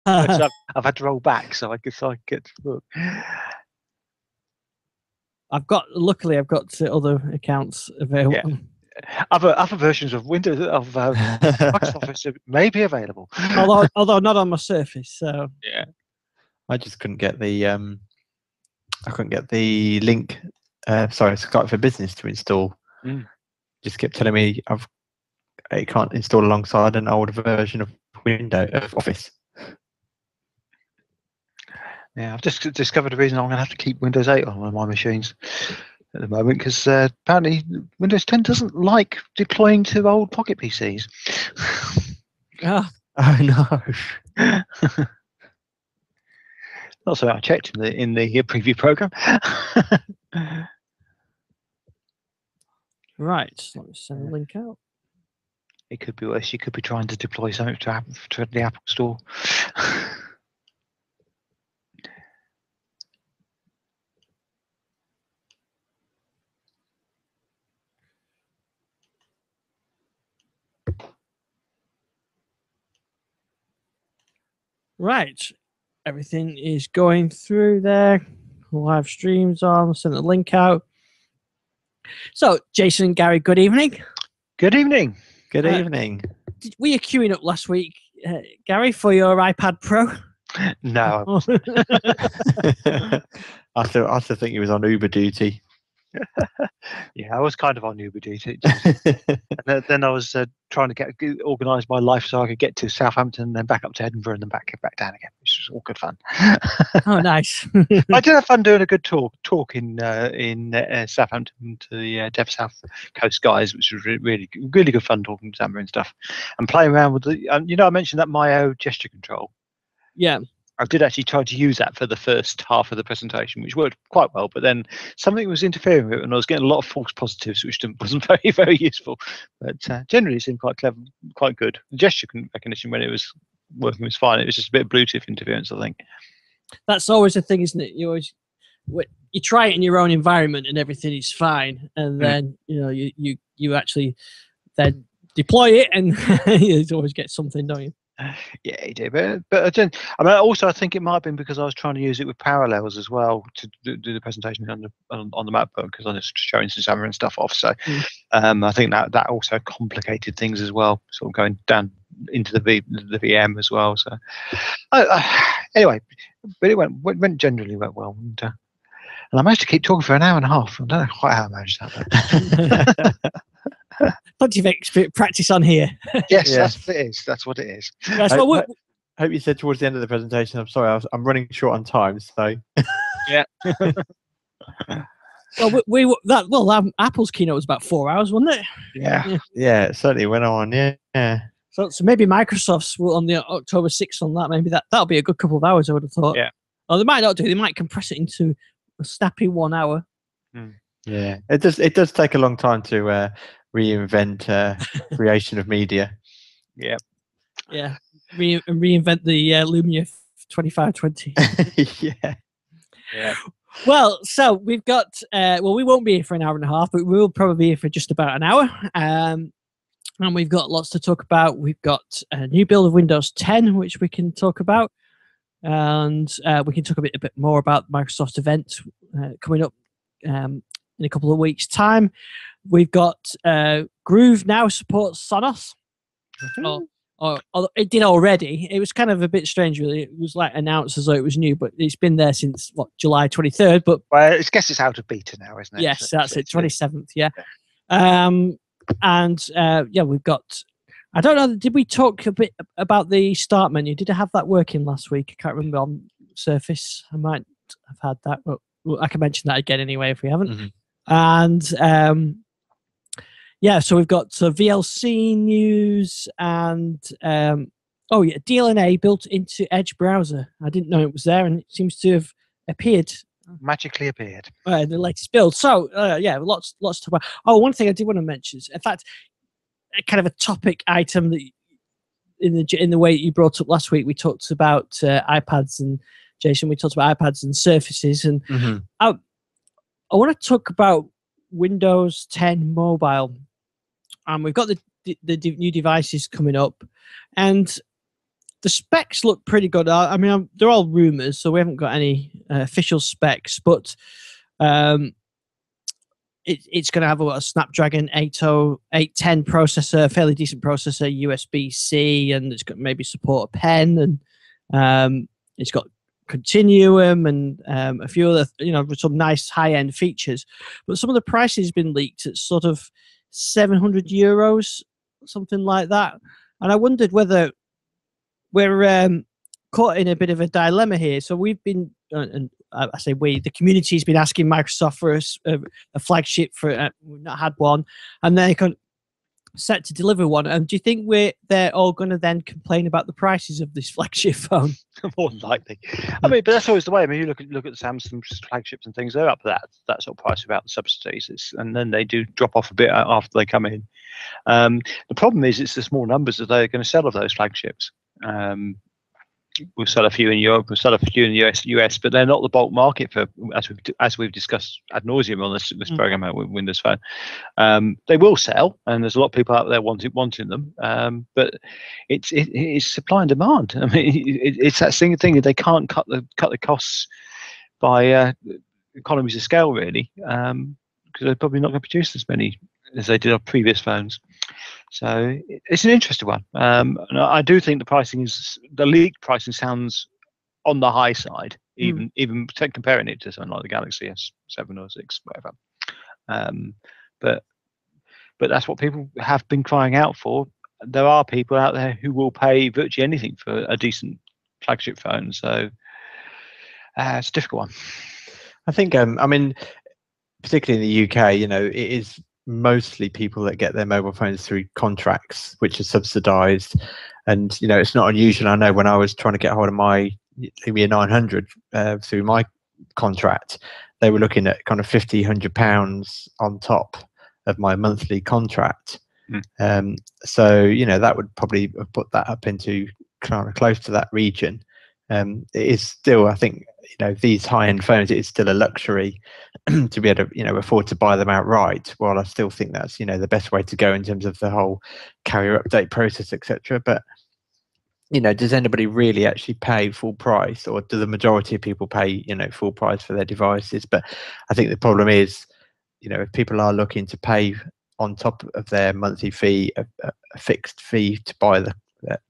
I've had to roll back so I could get to look. Luckily I've got other accounts available. Yeah. Other versions of Windows of Microsoft Office may be available. although not on my Surface. So yeah, I just couldn't get the link. Sorry, Skype for Business to install. Just kept telling me it can't install alongside an older version of Office. Yeah, I've just discovered a reason I'm going to have to keep Windows 8 on one of my machines at the moment, because apparently Windows 10 doesn't like deploying to old Pocket PCs. Oh no. Not something I checked in the preview program. Right, let me send the link out. It could be worse. You could be trying to deploy something to the Apple Store. Right, everything is going through there. Live streams on. Send the link out. So, Jason and Gary, good evening. Good evening. Good evening. Were you queuing up last week, Gary, for your iPad Pro? No. I still think he was on Uber duty. Yeah, I was kind of on Uber duty. And then I was trying to organise my life so I could get to Southampton, then back up to Edinburgh, and then back down again, which was all good fun. Oh, nice! I did have fun doing a good talk in Southampton to the Dev South Coast guys, which was really good fun talking to Xamarin and stuff, and playing around with the. I mentioned that Myo gesture control. Yeah. I did actually try to use that for the first half of the presentation, which worked quite well. But then something was interfering with it, and I was getting a lot of false positives, which wasn't very, very useful. But generally, it seemed quite clever, quite good. The gesture recognition, when it was working, was fine. It was just a bit of Bluetooth interference, I think. That's always the thing, isn't it? You try it in your own environment, and everything is fine, and then you actually then deploy it, and you always get something, don't you? Yeah, you do, but I think it might have been because I was trying to use it with parallels as well to do the presentation on the MacBook, because I was showing some Xamarin stuff off. So I think that also complicated things as well, sort of going down into the VM as well. So anyway, but it generally went well, and I managed to keep talking for an hour and a half. I don't know quite how I managed that. Plenty of practice on here. Yes, that's what it is. Yes, I hope you said towards the end of the presentation, I'm sorry, I'm running short on time, so. Yeah. Well, Apple's keynote was about 4 hours, wasn't it? Yeah, it certainly went on. Yeah. So maybe Microsoft's on the October 6th on that. Maybe that'll be a good couple of hours, I would have thought. Yeah. Or they might not do. They might compress it into a snappy 1 hour. Yeah, it does take a long time to reinvent creation of media. Yeah. Reinvent the Lumia 2520. Yeah. Well, so we've got. We won't be here for an hour and a half, but we will probably be here for just about an hour. And we've got lots to talk about. We've got a new build of Windows 10, which we can talk about, and we can talk a bit more about Microsoft event coming up in a couple of weeks' time. We've got Groove now supports Sonos. Or it did already. It was kind of a bit strange, really. It was like announced as though it was new, but it's been there since July 23rd. But I guess it's out of beta now, isn't it? Yes, that's it. 27th. Yeah. We've got. I don't know. Did we talk a bit about the start menu? Did I have that working last week? I can't remember on Surface. I might have had that, but I can mention that again anyway if we haven't. And so we've got VLC news and DLNA built into Edge browser. I didn't know it was there, and it seems to have appeared. Magically appeared in the latest build. So lots to talk about. Oh, one thing I did want to mention is, in fact, a kind of a topic item that in the way that you brought up last week, we talked about iPads, and Jason, we talked about iPads and Surfaces, and I want to talk about Windows 10 mobile. We've got the new devices coming up, and the specs look pretty good. I mean, they're all rumors, so we haven't got any official specs, but it's going to have a Snapdragon 810 processor, fairly decent processor, USB-C, and it's got maybe support a pen, and it's got Continuum and a few other, some nice high-end features. But some of the prices have been leaked at sort of €700, something like that. And I wondered whether we're caught in a bit of a dilemma here. So we've been, and I say we, the community's been asking Microsoft for a flagship. We've not had one, and they're set to deliver one. And do you think they're all going to then complain about the prices of this flagship phone? More than likely. I mean, but that's always the way. I mean, you look at the Samsung flagships and things; they're up for that sort of price without the subsidies, and then they do drop off a bit after they come in. The problem is it's the small numbers that they're going to sell of those flagships. We'll sell a few in Europe, we'll sell a few in the US, but they're not the bulk market for, as we've discussed ad nauseum on this program with Windows Phone. They will sell, and there's a lot of people out there wanting them, but it's supply and demand. I mean, it's that thing that they can't cut the costs by economies of scale, really, because they're probably not going to produce as many as they did on previous phones. So it's an interesting one. And I do think the leaked pricing sounds on the high side, even comparing it to something like the Galaxy S7 or 6, whatever. But that's what people have been crying out for. There are people out there who will pay virtually anything for a decent flagship phone. So it's a difficult one. I think, I mean, particularly in the UK, it is mostly people that get their mobile phones through contracts, which are subsidized. And, it's not unusual. I know when I was trying to get hold of my Lumia 900 through my contract, they were looking at kind of £100 on top of my monthly contract. So, that would probably have put that up into kind of close to that region. It is still, I think, these high-end phones, it is still a luxury to be able to, afford to buy them outright. While I still think that's, the best way to go in terms of the whole carrier update process, etc. But, does anybody really actually pay full price, or do the majority of people pay, full price for their devices? But I think the problem is, if people are looking to pay on top of their monthly fee, a fixed fee to buy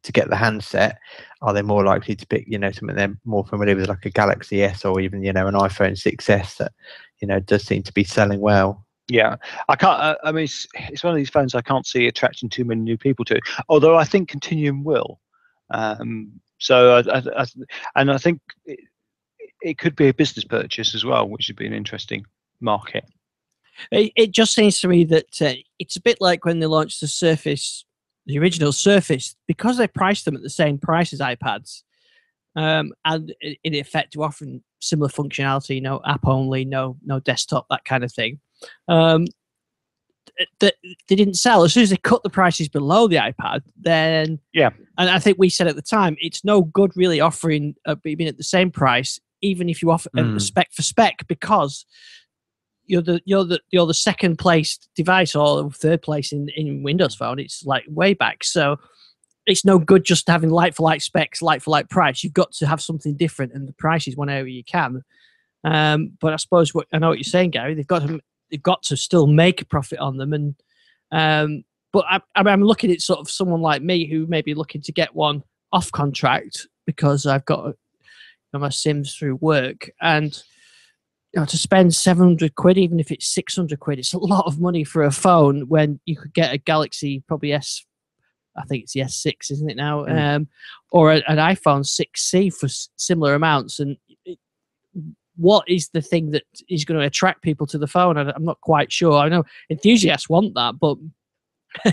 to get the handset, are they more likely to pick something they're more familiar with, like a Galaxy S or even an iPhone 6s that does seem to be selling well? Yeah, I can't. I mean, it's one of these phones I can't see attracting too many new people to. Although I think Continuum will. So I think it could be a business purchase as well, which would be an interesting market. It just seems to me that it's a bit like when they launched the Surface. The original Surface, because they priced them at the same price as iPads, and in effect to offering similar functionality, no app only, no desktop, that kind of thing. They didn't sell. As soon as they cut the prices below the iPad, then and I think we said at the time, it's no good really offering being at the same price, even if you offer spec for spec, because you're the second placed device or third place in Windows Phone. It's like way back. So it's no good just having like for like specs, like for like price. You've got to have something different, and the price is one area you can. But I suppose I know what you're saying, Gary. They've got to still make a profit on them. And but I'm looking at sort of someone like me who may be looking to get one off contract because I've got my Sims through work, and to spend £700, even if it's £600, it's a lot of money for a phone when you could get a Galaxy, probably I think it's the S6, isn't it now? Or an iPhone 6C for similar amounts. And what is the thing that is going to attract people to the phone? I'm not quite sure. I know enthusiasts want that, but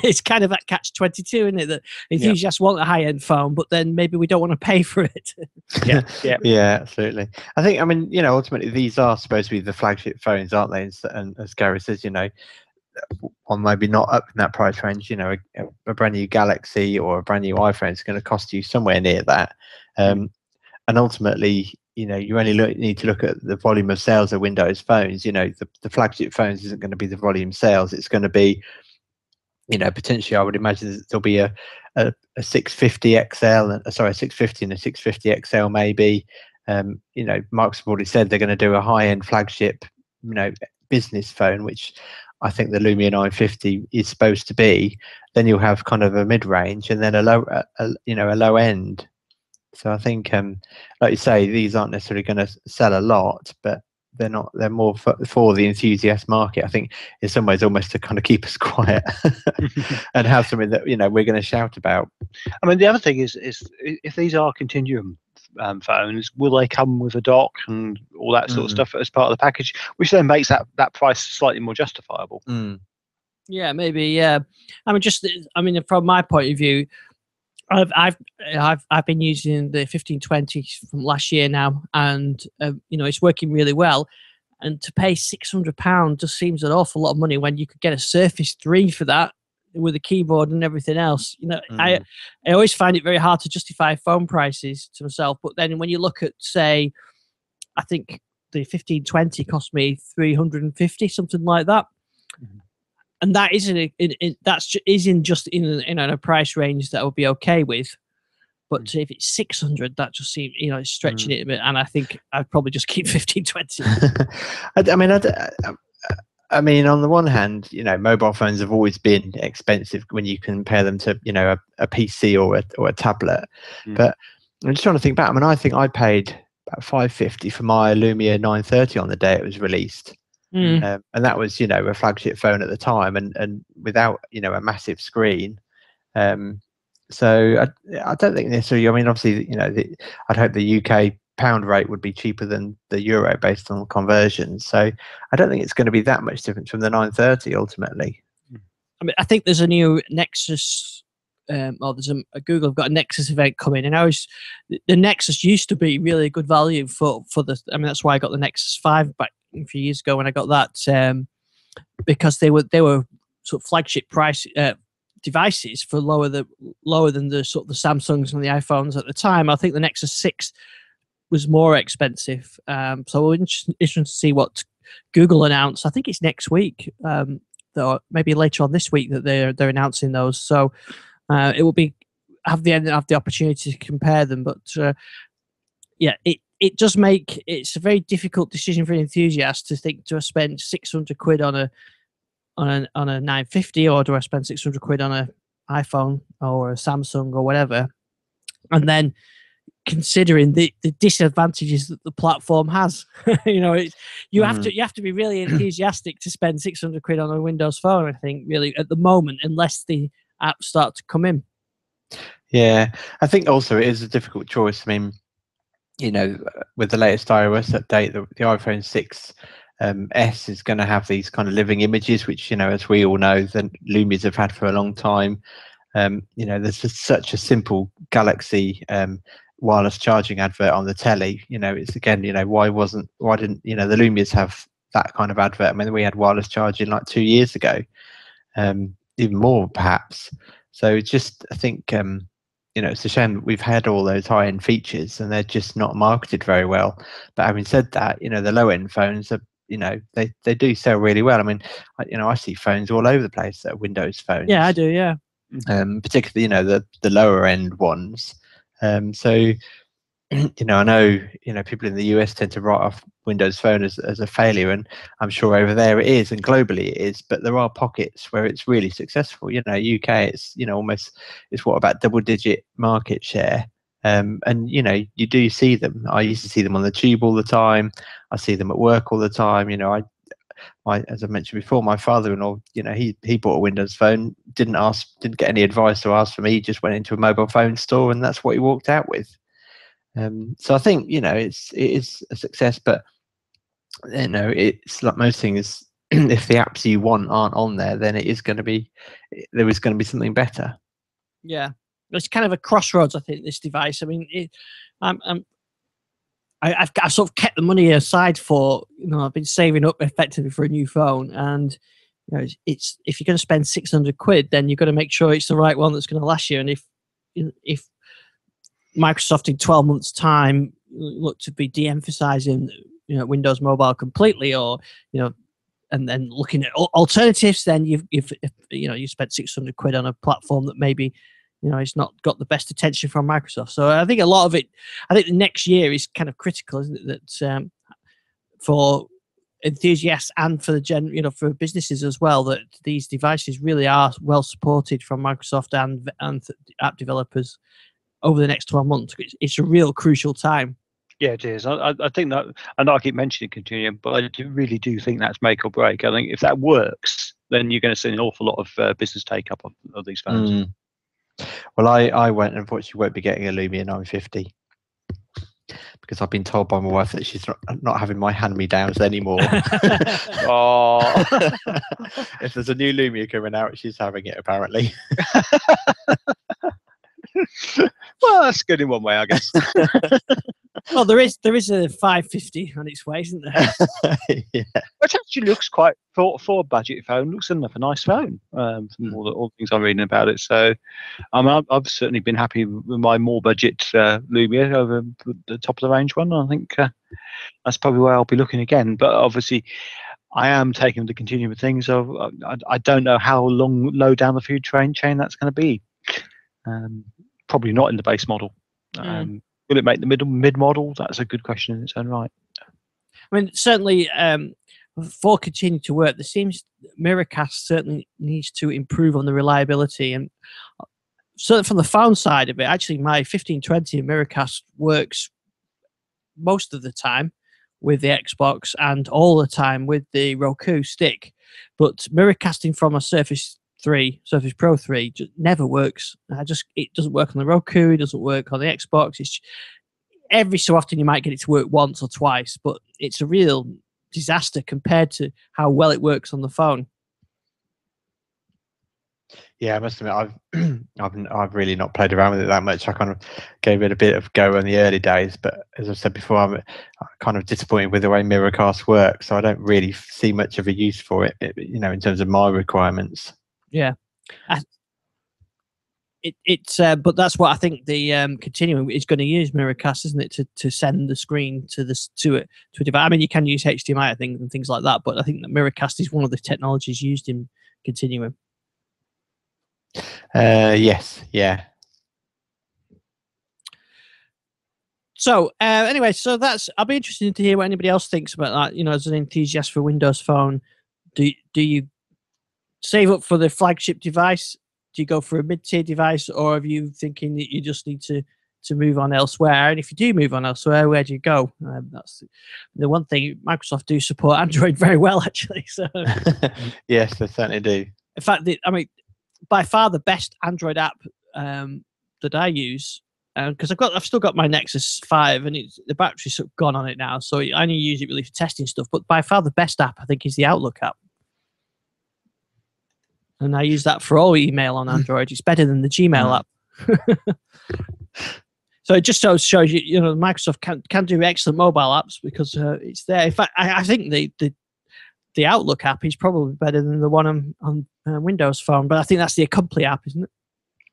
it's kind of that catch-22, isn't it? That enthusiasts want a high-end phone, but then maybe we don't want to pay for it. Yeah, absolutely. I think, ultimately these are supposed to be the flagship phones, aren't they? And as Gary says, one maybe not up in that price range. A brand new Galaxy or a brand new iPhone is going to cost you somewhere near that. And ultimately, you only need to look at the volume of sales of Windows phones. The flagship phones isn't going to be the volume sales. It's going to be, potentially, I would imagine there'll be a a 650 XL, sorry, 650 and a 650 XL maybe. You know, Microsoft already said they're going to do a high-end flagship, you know, business phone, which I think the Lumia 950 is supposed to be. Then you'll have kind of a mid-range and then a low end. So I think, like you say, these aren't necessarily going to sell a lot, but they're more for the enthusiast market. I think in some ways almost to kind of keep us quiet and have something that, you know, we're going to shout about. I mean, the other thing is if these are Continuum phones, will they come with a dock and all that sort of stuff as part of the package, which then makes that price slightly more justifiable? Yeah, maybe. Yeah, I mean, from my point of view, I've been using the 1520 from last year now, and you know, it's working really well. And to pay £600 just seems an awful lot of money when you could get a Surface 3 for that with a keyboard and everything else. You know, I always find it very hard to justify phone prices to myself. But then when you look at, say, I think the 1520 cost me 350, something like that. And that isn't just in a price range that I would be okay with. But if it's 600, that just seems, you know, it's stretching it a bit. And I think I'd probably just keep 1520. I mean, on the one hand, you know, mobile phones have always been expensive when you compare them to, you know, a PC or a tablet. But I'm just trying to think back. I mean, I think I paid about $550 for my Lumia 930 on the day it was released. And that was, you know, a flagship phone at the time, and without, you know, a massive screen. So I don't think necessarily. I mean, obviously, you know, I'd hope the UK pound rate would be cheaper than the euro based on conversion. So I don't think it's going to be that much different from the 930 ultimately. I mean, I think there's a new Nexus. There's a Google have got a Nexus event coming, and the Nexus used to be really good value for the. I mean, that's why I got the Nexus 5 back a few years ago when I got that, because they were sort of flagship price devices for lower than the sort of the Samsungs and the iPhones at the time. I think the Nexus 6 was more expensive. So we're interested to see what Google announce. I think it's next week, or maybe later on this week that they're announcing those. So it will be have the opportunity to compare them. But yeah, it does make it's a very difficult decision for an enthusiast to think, do I spend 600 quid on a 950, or do I spend 600 quid on an iPhone or a Samsung or whatever? And then considering the disadvantages that the platform has, you know, you have to be really enthusiastic to spend 600 quid on a Windows phone, I think, really at the moment, unless the apps start to come in. Yeah, I think also it is a difficult choice. I mean, you know, with the latest iOS update, the iPhone 6 S is going to have these kind of living images, which, you know, as we all know, the Lumias have had for a long time. You know, there's just such a simple Galaxy wireless charging advert on the telly. You know, it's again, you know, why didn't, you know, the Lumias have that kind of advert? I mean, we had wireless charging like 2 years ago, even more perhaps. So it's just, I think, you know, it's a shame that we've had all those high-end features and they're just not marketed very well. But having said that, you know, the low-end phones are, you know, they do sell really well. I mean, you know, I see phones all over the place that are Windows phones. Yeah, I do. Yeah. Particularly, you know, the lower end ones. So, you know, I know, you know, people in the US tend to write off Windows Phone as a failure, and I'm sure over there it is, and globally it is. But there are pockets where it's really successful. You know, UK, it's, you know, almost, it's what, about double-digit market share. And you know, you do see them. I used to see them on the tube all the time. I see them at work all the time. You know, as I mentioned before, my father-in-law, you know, he bought a Windows Phone, didn't get any advice or ask for me. He just went into a mobile phone store, and that's what he walked out with. So I think, you know, it is a success, but you know, it's like most things. If the apps you want aren't on there, then there is going to be something better. Yeah, it's kind of a crossroads, I think, this device. I mean, I've sort of kept the money aside for, you know, I've been saving up effectively for a new phone, and you know, it's if you're going to spend 600 quid, then you've got to make sure it's the right one that's going to last you. And if Microsoft in 12 months' time look to be de-emphasizing, you know, Windows Mobile completely, or, you know, and then looking at alternatives, then you've you know, you spent 600 quid on a platform that maybe it's not got the best attention from Microsoft. So I think a lot of it, I think the next year is kind of critical, isn't it? That for enthusiasts and for the for businesses as well, that these devices really are well supported from Microsoft and app developers over the next 12 months. It's a real crucial time. Yeah, it is. I think that, and I keep mentioning Continuum, but I really do think that's make or break. I think if that works, then you're going to see an awful lot of business take up of these phones. Well, I unfortunately won't be getting a Lumia 950 because I've been told by my wife that she's not having my hand-me-downs anymore. Oh, if there's a new Lumia coming out, she's having it apparently. well, that's good in one way, I guess. Well, there is a 550 on its way, isn't there? Yeah. Which actually looks quite for a budget phone. Looks enough a nice phone from all the things I'm reading about it. So, I've certainly been happy with my more budget Lumia over the top of the range one. I think that's probably where I'll be looking again. But obviously, I am taking the continuing thing. So I don't know how low down the food chain that's going to be. Probably not in the base model. Will it make the mid model? That's a good question in its own right. I mean, certainly, for continue to work, Miracast certainly needs to improve on the reliability, and certainly from the phone side of it, actually, my 1520 Miracast works most of the time with the Xbox and all the time with the Roku stick, but Miracasting from a Surface Pro 3 just never works. It doesn't work on the Roku, it doesn't work on the Xbox. It's every so often you might get it to work once or twice, but it's a real disaster compared to how well it works on the phone. Yeah, I must admit, I've really not played around with it that much. I kind of gave it a bit of go in the early days, but as I said before, I'm kind of disappointed with the way Miracast works, so I don't really see much of a use for it, in terms of my requirements. Yeah, but that's what I think the Continuum is going to use Miracast, isn't it, to send the screen to a device. I mean, you can use HDMI and things like that, but I think that Miracast is one of the technologies used in Continuum. Yes, yeah. So anyway, I'll be interested to hear what anybody else thinks about that. As an enthusiast for Windows Phone, do you save up for the flagship device? Do you go for a mid-tier device, or are you thinking that you just need to move on elsewhere? And if you do move on elsewhere, where do you go? That's the one thing. Microsoft do support Android very well, actually. So yes, they certainly do. In fact, by far the best Android app that I use, because I've still got my Nexus 5 and the battery's sort of gone on it now, so I only use it really for testing stuff. But by far the best app, I think, is the Outlook app. And I use that for all email on Android. It's better than the Gmail app. So it just shows you, Microsoft can do excellent mobile apps because it's there. In fact, I think the Outlook app is probably better than the one on Windows Phone. But I think that's the Accompli app, isn't it?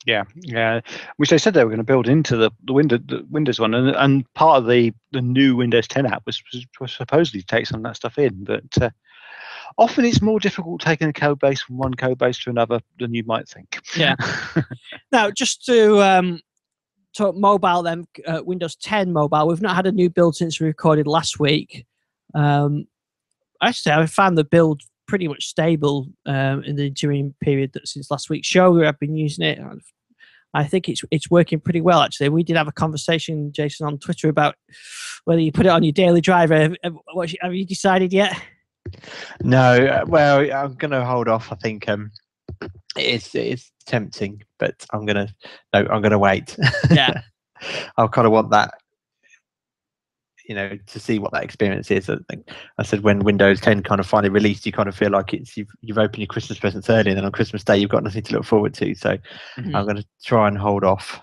Yeah. Which they said they were going to build into the Windows one, and part of the new Windows 10 app was supposedly to take some of that stuff in, but. Often it's more difficult taking a code base from one code base to another than you might think. Yeah. Now, just to talk mobile then, Windows 10 mobile, we've not had a new build since we recorded last week. Actually, I found the build pretty much stable in the interim period since last week's show. We have been using it. I think it's working pretty well, actually. We did have a conversation, Jason, on Twitter about whether you put it on your daily driver. Have you decided yet? No, well, I'm going to hold off. I think it's tempting, but I'm going to wait. Yeah, I kind of want that, to see what that experience is. I think I said when Windows 10 kind of finally released, you kind of feel like you've opened your Christmas presents early, and then on Christmas Day you've got nothing to look forward to. So I'm going to try and hold off.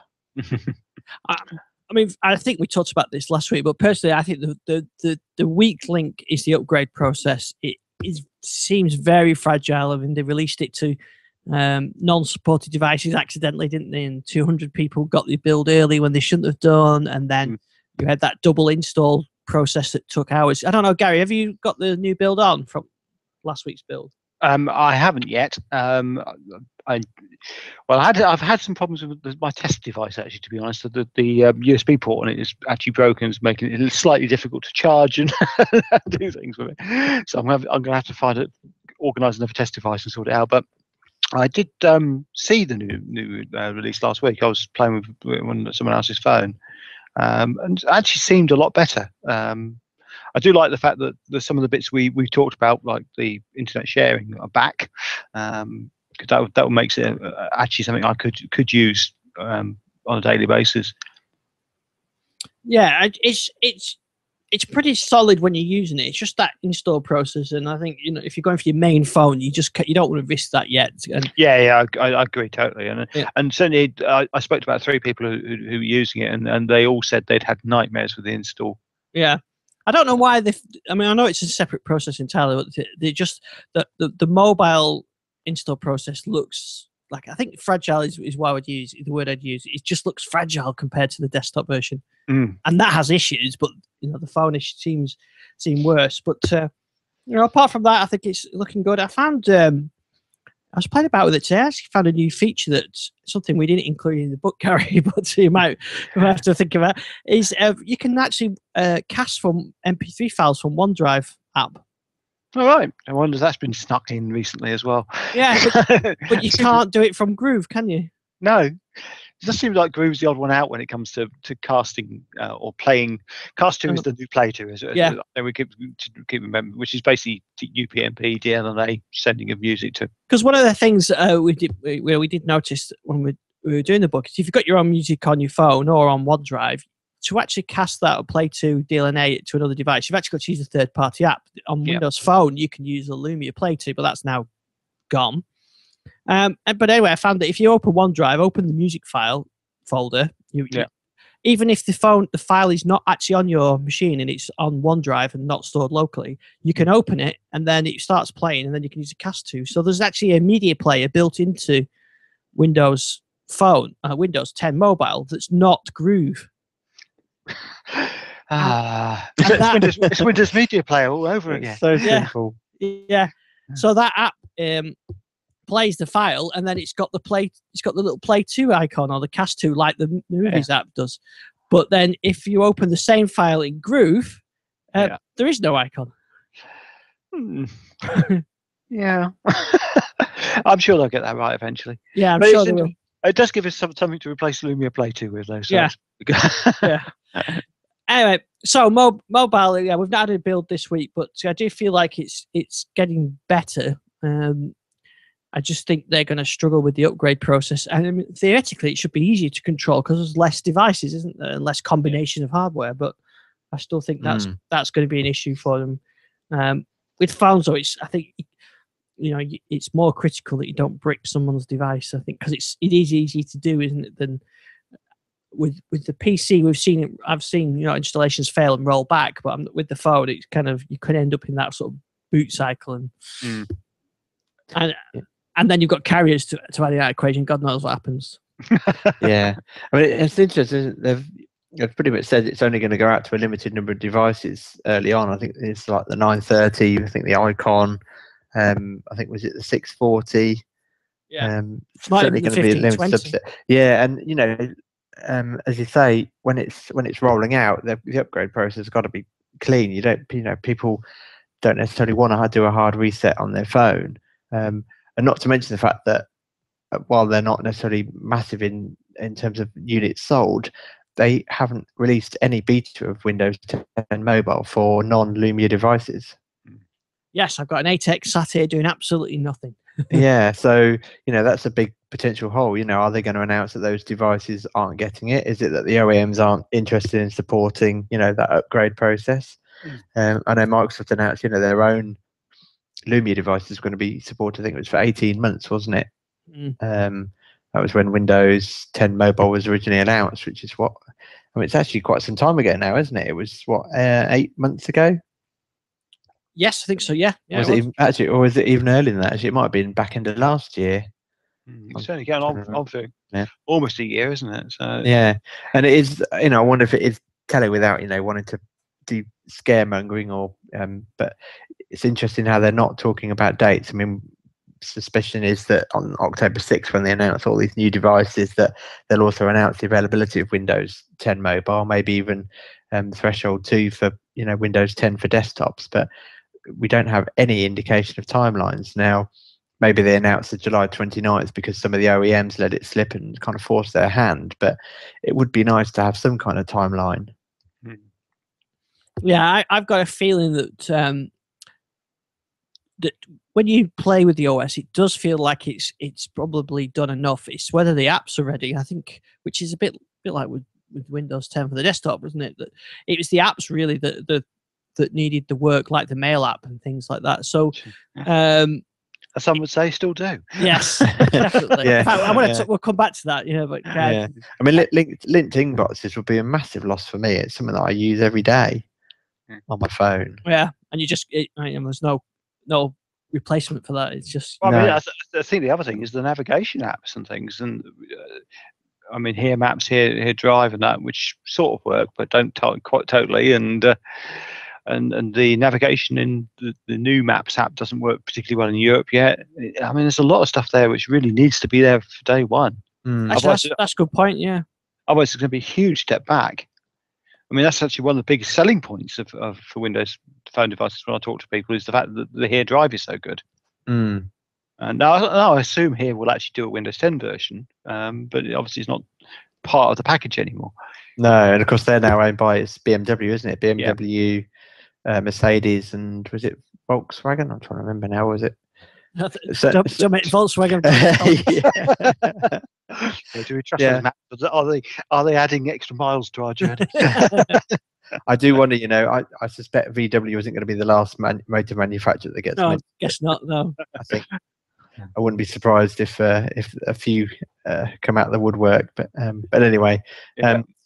I mean, I think we talked about this last week, but personally, I think the weak link is the upgrade process. It seems very fragile. I mean, they released it to non-supported devices accidentally, didn't they? And 200 people got the build early when they shouldn't have done, and then you had that double install process that took hours. I don't know, Gary, have you got the new build on from last week's build? I haven't yet. I've had some problems with my test device, actually, to be honest. The USB port on it is actually broken. It's making it slightly difficult to charge and do things with it. So I'm going to have to organise another test device and sort it out. But I did see the new release last week. I was playing with someone else's phone, and it actually seemed a lot better. I do like the fact that some of the bits we've talked about, like the internet sharing, are back. Because that makes it actually something I could use on a daily basis. Yeah, it's pretty solid when you're using it. It's just that install process, and I think if you're going for your main phone, you don't want to risk that yet. And I agree totally. And certainly, I spoke to about 3 people who were using it, and they all said they'd had nightmares with the install. Yeah. I don't know why I know it's a separate process entirely, but they just the mobile install process looks like, I think fragile is what I would use, the word I'd use. It just looks fragile compared to the desktop version, and that has issues. But the phone issue seem worse. But apart from that, I think it's looking good. I found I was playing about with it today. I actually found a new feature that's something we didn't include in the book, Gary, but you might have to think about. Is you can actually cast from MP3 files from OneDrive app. All right. I wonder if that's been snuck in recently as well. Yeah, but you can't do it from Groove, can you? No. It does seem like Groove's the odd one out when it comes to casting or playing. Cast 2 is the new Play 2, yeah. And we keep remembering, which is basically UPnP, DLNA sending of music to. Because one of the things we did notice when we were doing the book is if you've got your own music on your phone or on OneDrive, to actually cast that or Play 2 DLNA to another device, you've actually got to use a third-party app. On Windows Phone, you can use the Lumia Play 2, but that's now gone. But anyway, I found that if you open OneDrive, open the music file folder, even if the file is not actually on your machine and it's on OneDrive and not stored locally, you can open it and then it starts playing and then you can use a cast to. So there's actually a media player built into Windows Phone, Windows 10 Mobile that's not Groove. It's Windows Media Player all over again. So simple. Yeah. So that app plays the file, and then it's got the little Play 2 icon or the Cast 2 like the Movies app does. But then if you open the same file in Groove, there is no icon. Yeah. I'm sure they'll get that right eventually. Yeah, I'm sure they will. It does give us something to replace Lumia Play 2 with, though. So yeah. Anyway, so mobile, we've not had a build this week, but I do feel like it's getting better. I just think they're going to struggle with the upgrade process. And I mean, theoretically, it should be easier to control because there's less devices, isn't there? And less combination of hardware. But I still think that's going to be an issue for them. With phones, though, I think it's more critical that you don't brick someone's device. I think because it is easy to do, isn't it? Than with the PC, I've seen installations fail and roll back, but with the phone, it's kind of you could end up in that sort of boot cycle and then you've got carriers to add in that equation. God knows what happens. Yeah, I mean it's interesting. They've pretty much said it's only going to go out to a limited number of devices early on. I think it's like the 930. I think the Icon. I think was it the 640. Yeah, certainly going to be a limited subset. Yeah, and as you say, when it's rolling out, the upgrade process has got to be clean. People don't necessarily want to do a hard reset on their phone, and not to mention the fact that while they're not necessarily massive in terms of units sold, they haven't released any beta of Windows 10 Mobile for non-Lumia devices. Yes, I've got an 8X sat here doing absolutely nothing. Yeah, so that's a big potential hole. Are they going to announce that those devices aren't getting it? Is it that the OEMs aren't interested in supporting that upgrade process? I know Microsoft announced their own Lumia device is going to be supported. I think it was for 18 months, wasn't it? That was when Windows 10 Mobile was originally announced, which is it's actually quite some time ago now, isn't it? It was 8 months ago. Yes, I think so. Yeah. Was it actually, or was it even earlier than that? Actually, it might have been back into last year. It's only going on for almost a year, isn't it? So yeah, and it is. I wonder if it is telling without wanting to do scaremongering or. But it's interesting how they're not talking about dates. I mean, suspicion is that on October 6th, when they announce all these new devices, that they'll also announce the availability of Windows 10 Mobile, maybe even Threshold 2 for Windows 10 for desktops. But we don't have any indication of timelines now. Maybe they announced the July 29th because some of the OEMs let it slip and kind of forced their hand. But it would be nice to have some kind of timeline. Yeah, I've got a feeling that that when you play with the OS, it does feel like it's probably done enough. It's whether the apps are ready, I think, which is a bit like with Windows 10 for the desktop, isn't it? That it was the apps really that needed the work, like the Mail app and things like that. So. Some would say still do. Yes, definitely. Yeah, in fact, we'll come back to that. But yeah. I mean, linked inboxes would be a massive loss for me. It's something that I use every day on my phone. Yeah, and there's no replacement for that. It's just. Well, I mean, I think the other thing is the navigation apps and things, and I mean, here Maps, here Drive, and that, which sort of work, but don't quite totally, and the navigation in the new Maps app doesn't work particularly well in Europe yet. I mean, there's a lot of stuff there which really needs to be there for day one. Actually, that's a good point, yeah. Otherwise, it's going to be a huge step back. I mean, that's actually one of the biggest selling points for Windows phone devices when I talk to people, is the fact that the Here Drive is so good. And now I assume Here will actually do a Windows 10 version, but obviously it's not part of the package anymore. No, and of course they're now owned by BMW, isn't it? BMW, Mercedes, and was it Volkswagen? I'm trying to remember now. Was it? Don't make Volkswagen. Do we trust those maps? Are they adding extra miles to our journey? I do wonder. I suspect VW isn't going to be the last motor manufacturer that gets. No, I guess not. No, I think I wouldn't be surprised if a few come out of the woodwork. But anyway.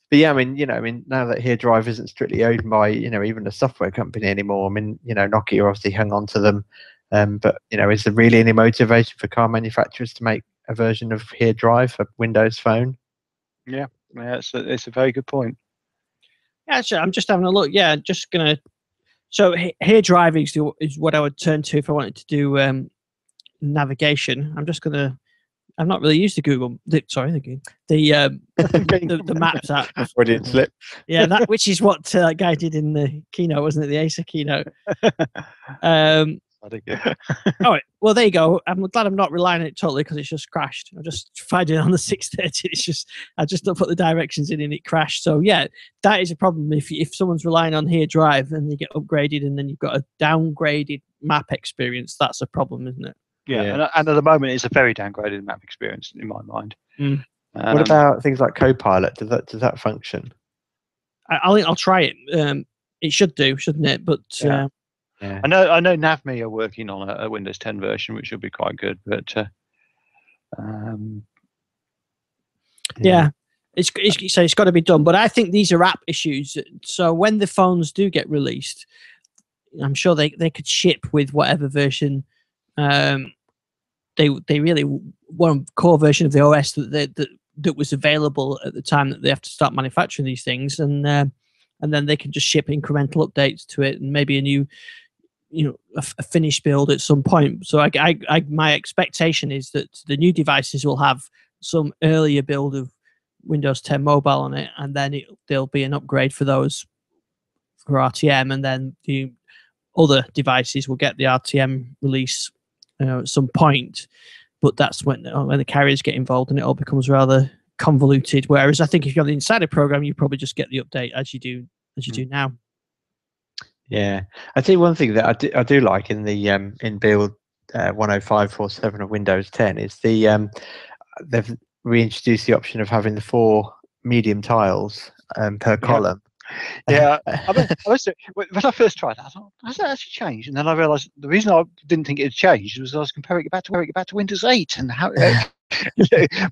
But yeah, I mean, now that Here Drive isn't strictly owned by, even a software company anymore. I mean, Nokia obviously hung on to them. But, is there really any motivation for car manufacturers to make a version of Here Drive for Windows Phone? Yeah, it's a very good point. Yeah, sure. I'm just having a look. Yeah, just going to. So Here Drive is what I would turn to if I wanted to do navigation. I'm just going to. I've not really used the Maps app. Freudian slip. Yeah, which is what that guy did in the keynote, wasn't it? The Acer keynote. All right. Well, there you go. I'm glad I'm not relying on it totally because it's just crashed. I just tried it on the 630. I just don't put the directions in and it crashed. So yeah, that is a problem. If someone's relying on Here Drive and they get upgraded and then you've got a downgraded map experience, that's a problem, isn't it? Yeah. And at the moment, it's a very downgraded map experience in my mind. What about things like Copilot? Does that function? I'll try it. It should do, shouldn't it? But yeah. I know Navme are working on a Windows 10 version, which will be quite good. But it's got to be done. But I think these are app issues. So when the phones do get released, I'm sure they could ship with whatever version. They really want a core version of the OS that was available at the time that they have to start manufacturing these things, and then they can just ship incremental updates to it, and maybe a new, a finished build at some point. So my expectation is that the new devices will have some earlier build of Windows 10 Mobile on it, and then there'll be an upgrade for those for RTM, and then the other devices will get the RTM release at some point, but that's when the carriers get involved and it all becomes rather convoluted. Whereas I think if you're on the Insider program, you probably just get the update as you do now. Yeah, I tell you one thing that I do like in the in build 10547 of Windows 10 is they've reintroduced the option of having the 4 medium tiles per column. Yeah, when I first tried that, I thought, has that actually changed? And then I realised the reason I didn't think it had changed was I was comparing it back to Windows 8 and how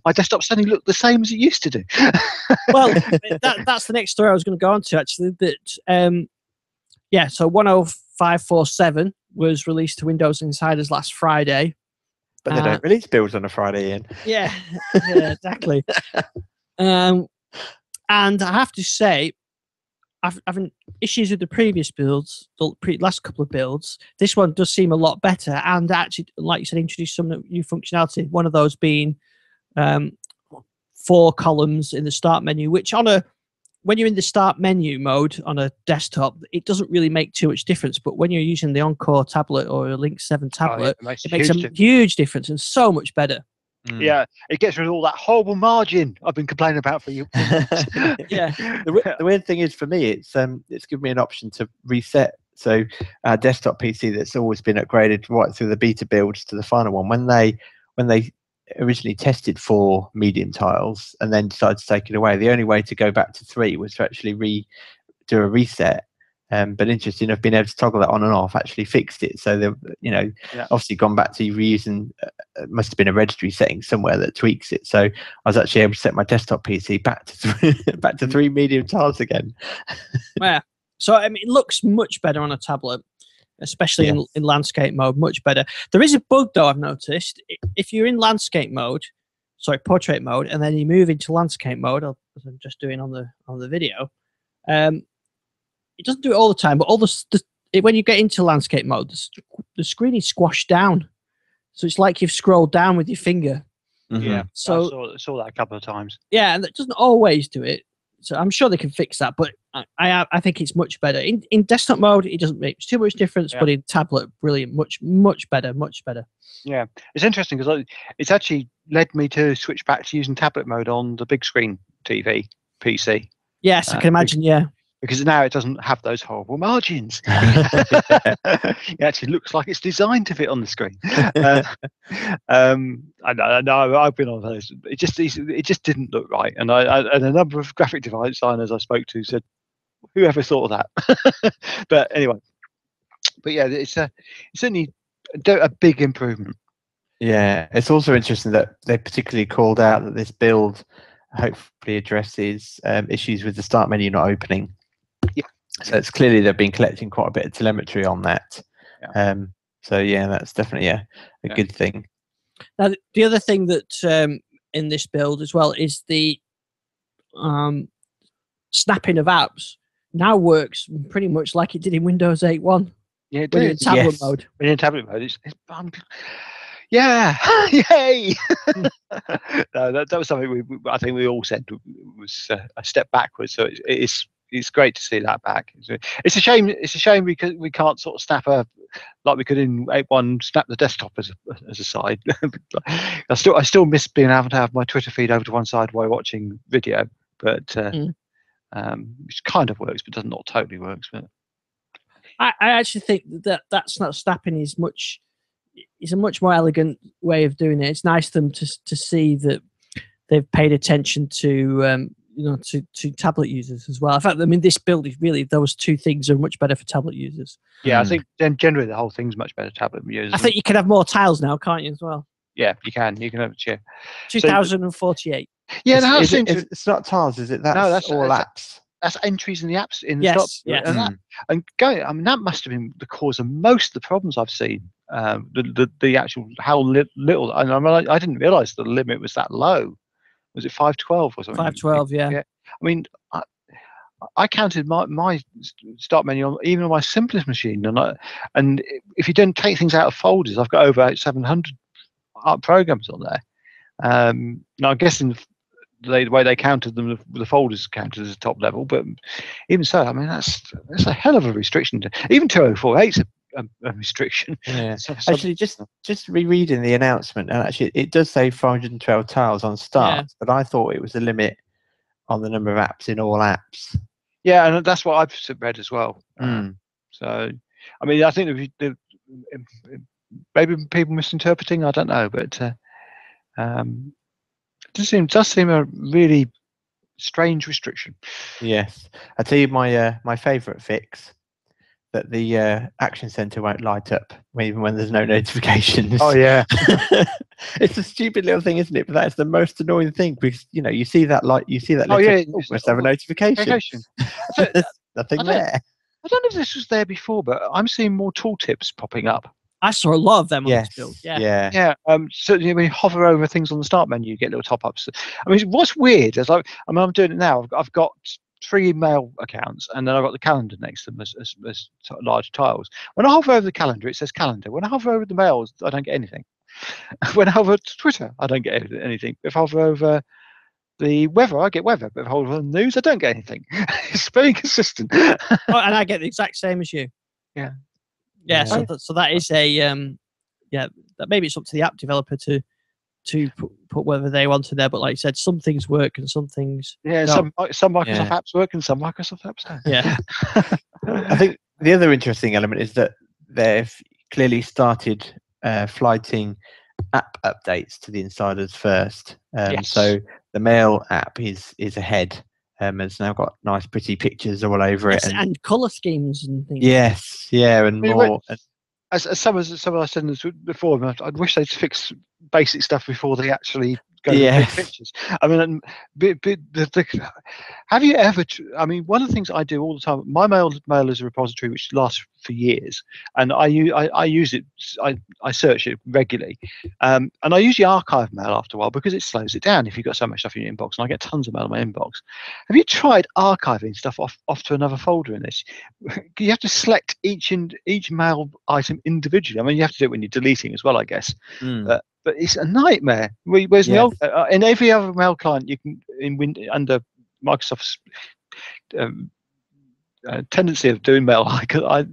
my desktop suddenly looked the same as it used to do. Well, that's the next story I was going to go on to, actually. That so 10547 was released to Windows Insiders last Friday. But they don't release builds on a Friday, Ian. Yeah, exactly. And I have to say, having issues with the previous builds, last couple of builds. This one does seem a lot better, and actually, like you said, introduced some new functionality. One of those being 4 columns in the start menu, which when you're in the start menu mode on a desktop, it doesn't really make too much difference. But when you're using the Encore tablet or a Link 7 tablet, it makes a huge difference and so much better. Yeah, it gets rid of all that horrible margin I've been complaining about for you. Yeah. The weird thing is for me, it's given me an option to reset. So our desktop PC that's always been upgraded right through the beta builds to the final one, when they originally tested 4 medium tiles and then decided to take it away, the only way to go back to 3 was to actually do a reset. But interesting enough, being able to toggle that on and off actually fixed it. So they've obviously gone back to reusing. Must have been a registry setting somewhere that tweaks it. So I was actually able to set my desktop PC back to 3 medium tiles again. Yeah. So I mean, it looks much better on a tablet, especially in landscape mode. Much better. There is a bug though I've noticed. If you're in landscape mode, portrait mode, and then you move into landscape mode, as I'm just doing on the video. It doesn't do it all the time, but when you get into landscape mode, the screen is squashed down, so it's like you've scrolled down with your finger. Yeah, so I saw that a couple of times. Yeah, and that doesn't always do it. So I'm sure they can fix that, but I think it's much better in desktop mode. It doesn't make too much difference, but in tablet, brilliant, much better. Yeah, it's interesting because it's actually led me to switch back to using tablet mode on the big screen TV PC. Yes, I can imagine. Yeah. Because now it doesn't have those horrible margins. It actually looks like it's designed to fit on the screen. I know I've been on those. It just didn't look right. And and a number of graphic designers I spoke to said, "Whoever thought of that?" But anyway, yeah, it's certainly a big improvement. Yeah, it's also interesting that they particularly called out that this build hopefully addresses issues with the start menu not opening. Yeah. So it's clearly they've been collecting quite a bit of telemetry on that. Yeah. So yeah, that's definitely a good thing. Now the other thing that in this build as well is the snapping of apps now works pretty much like it did in Windows 8.1. Yeah, it when you're in tablet mode. When you're in tablet mode, yeah, yay! No, that was something I think we all said was a step backwards. So it's great to see that back. It's a shame. It's a shame because we can't sort of snap like we could in 8.1, snap the desktop as a side. I still miss being able to have my Twitter feed over to one side while watching video, but which kind of works, but does not totally works. But I actually think that's not snapping is a much more elegant way of doing it. It's nice for them to see that they've paid attention to to tablet users as well. In fact, I mean, this build is really, those two things are much better for tablet users. Yeah, I think generally the whole thing's much better for tablet users. I think you can have more tiles now, can't you, as well? Yeah, you can. You can have 2048. Yeah, it's not tiles, is it? That's all apps. That's entries in the apps in the yes, stop. Yes. And that must have been the cause of most of the problems I've seen. The actual how little, and I didn't realise the limit was that low. Was it 512 or something? 512, yeah. I mean, I counted my start menu even on my simplest machine, and if you don't take things out of folders, I've got over 700 programs on there. Now I'm guessing the way they counted them, the folders counted as a top level, but even so, I mean that's a hell of a restriction. Even 2048's a restriction. Yeah. Actually, just rereading the announcement, and actually it does say 512 tiles on start, but I thought it was a limit on the number of apps in all apps. Yeah, and that's what I've read as well. So, I mean, I think maybe people misinterpreting. I don't know, but it does seem a really strange restriction. Yes, I tell you my favourite fix. That the action center won't light up even when there's no notifications. Oh yeah, it's a stupid little thing, isn't it? But that's the most annoying thing because you see that light, Oh yeah, must have a notification. There's nothing there. I don't know if this was there before, but I'm seeing more tooltips popping up. I saw a lot of them on this build. Yeah. So when you hover over things on the start menu, you get little top ups. I mean, what's weird is I'm doing it now. I've got three mail accounts, and then I've got the calendar next to them as large tiles. When I hover over the calendar, it says calendar. When I hover over the mails, I don't get anything. When I hover to Twitter, I don't get anything. If I hover over the weather, I get weather. But if I hover over the news, I don't get anything. It's very consistent. Oh, and I get the exact same as you. Yeah. Yeah. So that is a that maybe it's up to the app developer to put whether they want to there. But like you said, some things work and some things don't. Some Microsoft Yeah. apps work and some Microsoft apps don't. Yeah. I think the other interesting element is that they've clearly started flighting app updates to the insiders first. Yes. So the Mail app is ahead. It's now got nice, pretty pictures all over it, and color schemes and things. yes, yeah, and more. As some of I said this before, I'd wish they'd fix basic stuff before they actually go to big pictures. I mean, have you ever? I mean, one of the things I do all the time. My mail is a repository which lasts for years, and I use it. I search it regularly, and I usually archive mail after a while because it slows it down. If you've got so much stuff in your inbox, and I get tons of mail in my inbox. Have you tried archiving stuff off to another folder in this? You have to select each mail item individually. I mean, you have to do it when you're deleting as well, I guess. But it's a nightmare. Whereas in every other mail client, you can under Microsoft's tendency of doing mail,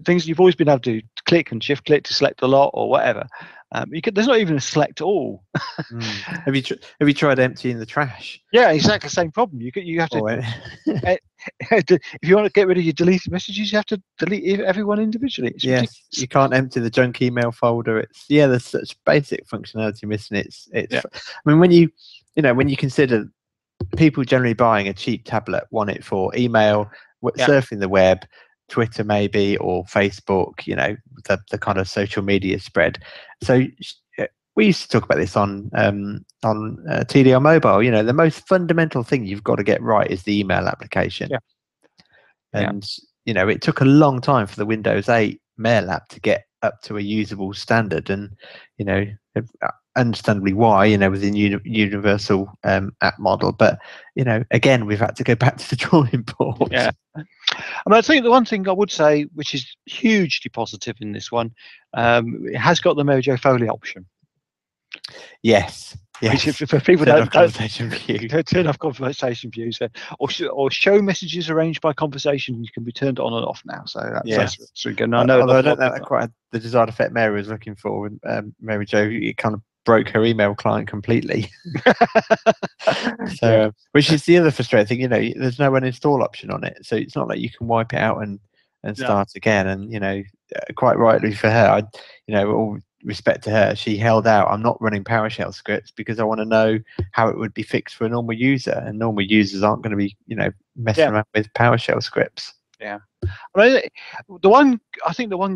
things you've always been able to click and shift click to select a lot or whatever. There's not even a select all. Have you tried emptying the trash? Yeah, exactly the same problem. You have to. If you want to get rid of your deleted messages, you have to delete everyone individually. It's ridiculous. You can't empty the junk email folder. There's such basic functionality missing. I mean, when you consider people generally buying a cheap tablet, want it for email, surfing the web, Twitter maybe, or Facebook, the kind of social media spread. So we used to talk about this on TDL Mobile. The most fundamental thing you've got to get right is the email application. And it took a long time for the Windows 8 Mail app to get up to a usable standard, and understandably why, with the universal app model. But again, we've had to go back to the drawing board. Yeah. I mean, I think the one thing I would say, which is hugely positive in this one, it has got the Mojo Foley option. Yes. Which for people that turn off conversation views, or show messages arranged by conversation, you can be turned on and off now. So that's really good. I don't know that quite the desired effect Mary was looking for with Mary Jo. It kind of broke her email client completely. So, which is the other frustrating thing. There's no uninstall option on it, so it's not like you can wipe it out and start again. And quite rightly for her, all respect to her, she held out. I'm not running PowerShell scripts because I want to know how it would be fixed for a normal user, and normal users aren't going to be messing around with PowerShell scripts. I mean, the one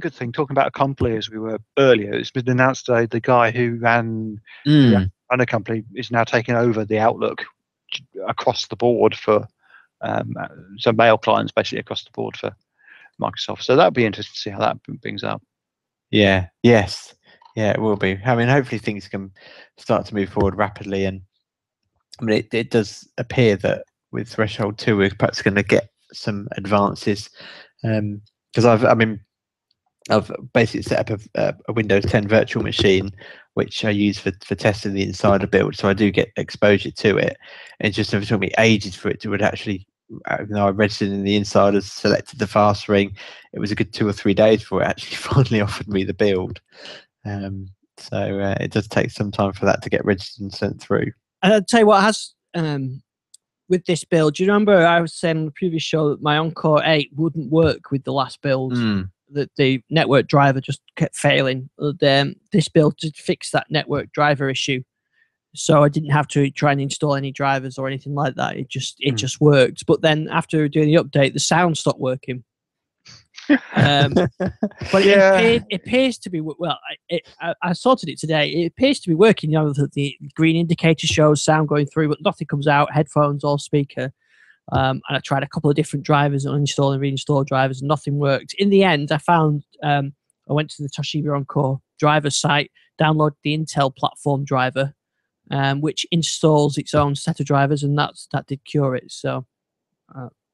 good thing, talking about a company as we were earlier, it's been announced today the guy who ran a company is now taking over the Outlook across the board for so mail clients basically across the board for Microsoft. So that'll be interesting to see how that brings up. Yeah, it will be. I mean, hopefully things can start to move forward rapidly. And I mean, it does appear that with Threshold 2, we're perhaps going to get some advances. Because I've basically set up a Windows 10 virtual machine, which I use for testing the insider build. So I do get exposure to it. And it just took me ages for it to actually, even though I registered in the insiders, selected the fast ring, it was a good 2 or 3 days before it actually finally offered me the build. So it does take some time for that to get registered and sent through. I'll tell you what has with this build. Do you remember I was saying on the previous show that my Encore 8 wouldn't work with the last build? That the network driver just kept failing. This build did fix that network driver issue, so I didn't have to try and install any drivers or anything like that. It just worked. But then after doing the update, the sound stopped working. But it appears to be I sorted it today. It appears to be working. The green indicator shows sound going through, but nothing comes out. Headphones or speaker. And I tried a couple of different drivers, uninstall and reinstall drivers, and nothing worked. In the end, I found I went to the Toshiba Encore driver site, downloaded the Intel platform driver, which installs its own set of drivers, and that did cure it. So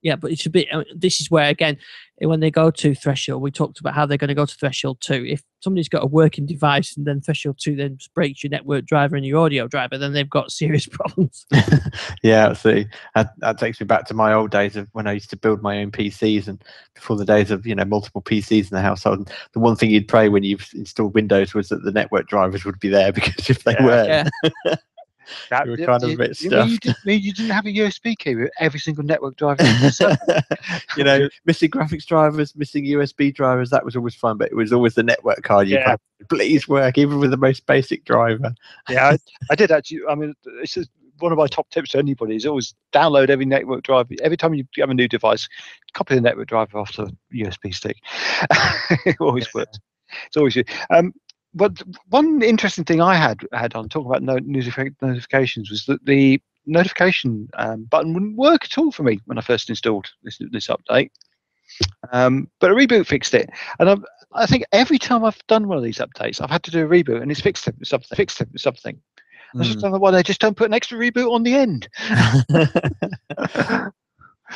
Yeah, but it's a bit. This is where again, when they go to Threshold, we talked about how they're going to go to Threshold 2. If somebody's got a working device and then Threshold 2 then breaks your network driver and your audio driver, then they've got serious problems. Yeah, absolutely. That takes me back to my old days of when I used to build my own PCs, and before the days of multiple PCs in the household. The one thing you'd pray when you've installed Windows was that the network drivers would be there, because if they weren't, you were kind of a bit stuffed. You didn't have a USB key with every single network driver. Missing graphics drivers, missing USB drivers, that was always fun, but it was always the network card. Please work, even with the most basic driver. Yeah, I did actually. I mean, it's just one of my top tips to anybody is always download every network driver. Every time you have a new device, copy the network driver off the USB stick. It always works. It's always good. But one interesting thing I had on talking about notifications was that the notification button wouldn't work at all for me when I first installed this update. But a reboot fixed it, and I think every time I've done one of these updates, I've had to do a reboot, and it's fixed it with something. I just don't know why they just don't put an extra reboot on the end.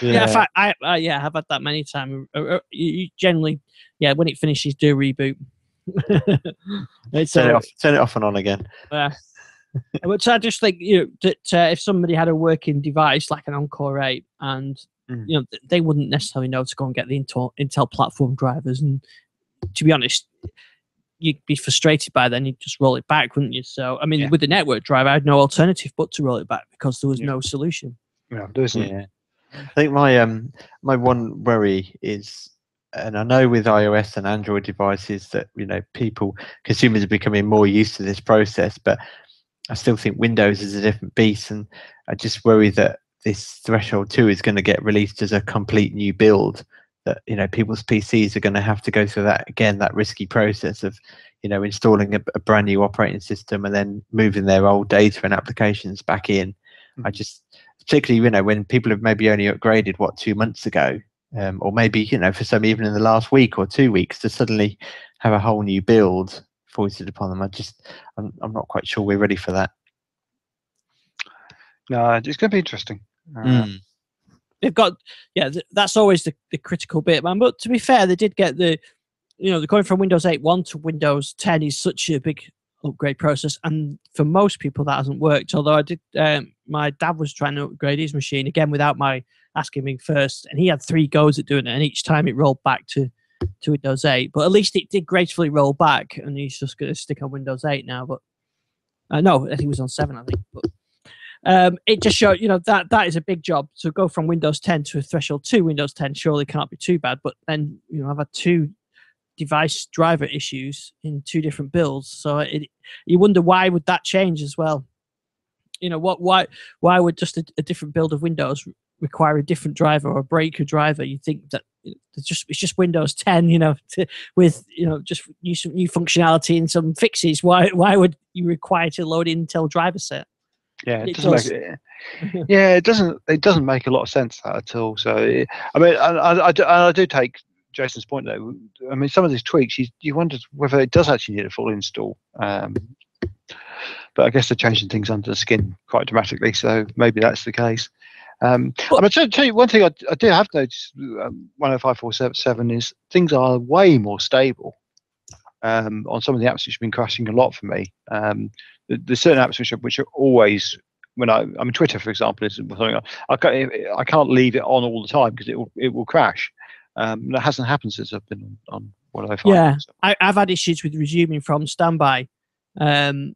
Yeah, in fact, I have had that many times. You generally, when it finishes, do a reboot. Turn it off and on again. But I just think that if somebody had a working device like an Encore 8, and they wouldn't necessarily know to go and get the Intel platform drivers, and to be honest, you'd be frustrated by then. You'd just roll it back, wouldn't you? So I mean, with the network driver, I had no alternative but to roll it back, because there was no solution. Yeah, there isn't. Yeah. I think my one worry is, and I know with iOS and Android devices that consumers are becoming more used to this process, but I still think Windows is a different beast, and I just worry that this Threshold 2 is going to get released as a complete new build, that people's PCs are going to have to go through that risky process of installing a brand new operating system and then moving their old data and applications back in. I just, particularly when people have maybe only upgraded 2 months ago, or maybe for some even in the last week or 2 weeks, to suddenly have a whole new build foisted upon them. I'm not quite sure we're ready for that. No, it's going to be interesting. They've got that's always the critical bit, man. But to be fair, they did get they're going from Windows 8.1 to Windows 10 is such a big upgrade process, and for most people that hasn't worked. Although I did, my dad was trying to upgrade his machine again without my asking him first, and he had 3 goes at doing it, and each time it rolled back to Windows 8. But at least it did gracefully roll back, and he's just going to stick on Windows 8 now. But no, I think it was on 7, I think. But it just showed, that is a big job to go from Windows 10 to a Threshold 2 Windows 10. Surely can't be too bad. But then, I've had 2 device driver issues in 2 different builds. So you wonder, why would that change as well? Why would just a different build of Windows require a different driver or break a driver? You think that it's just Windows 10, with just new functionality and some fixes. Why would you require to load Intel driver set? Yeah, it doesn't make a lot of sense at all. So I mean, I do take Jason's point though. I mean, some of these tweaks, you wonder whether it does actually need a full install. But I guess they're changing things under the skin quite dramatically, so maybe that's the case. I'm going to tell you one thing I do have noticed. 105.4.7 is things are way more stable on some of the apps which have been crashing a lot for me. There's certain apps which are always, Twitter, for example, is something I can't leave it on all the time because it will crash. That hasn't happened since I've been on 105. Yeah, so. I've had issues with resuming from standby, on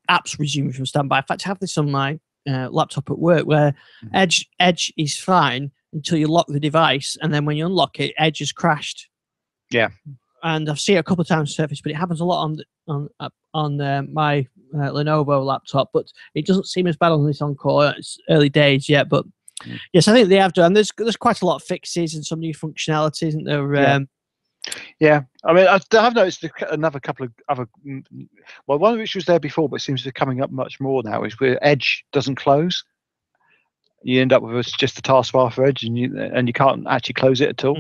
apps resuming from standby. In fact, I have this on my laptop at work where Edge is fine until you lock the device, and then when you unlock it, Edge has crashed. Yeah, and I've seen it a couple of times surface, but it happens a lot on my Lenovo laptop. But it doesn't seem as bad on this Encore. It's early days yet, but yes, I think they have done. There's quite a lot of fixes and some new functionality, isn't there? Yeah, I mean, I have noticed another couple of other. Well, one of which was there before, but seems to be coming up much more now. Is where Edge doesn't close. You end up with just the taskbar for Edge, and you can't actually close it at all.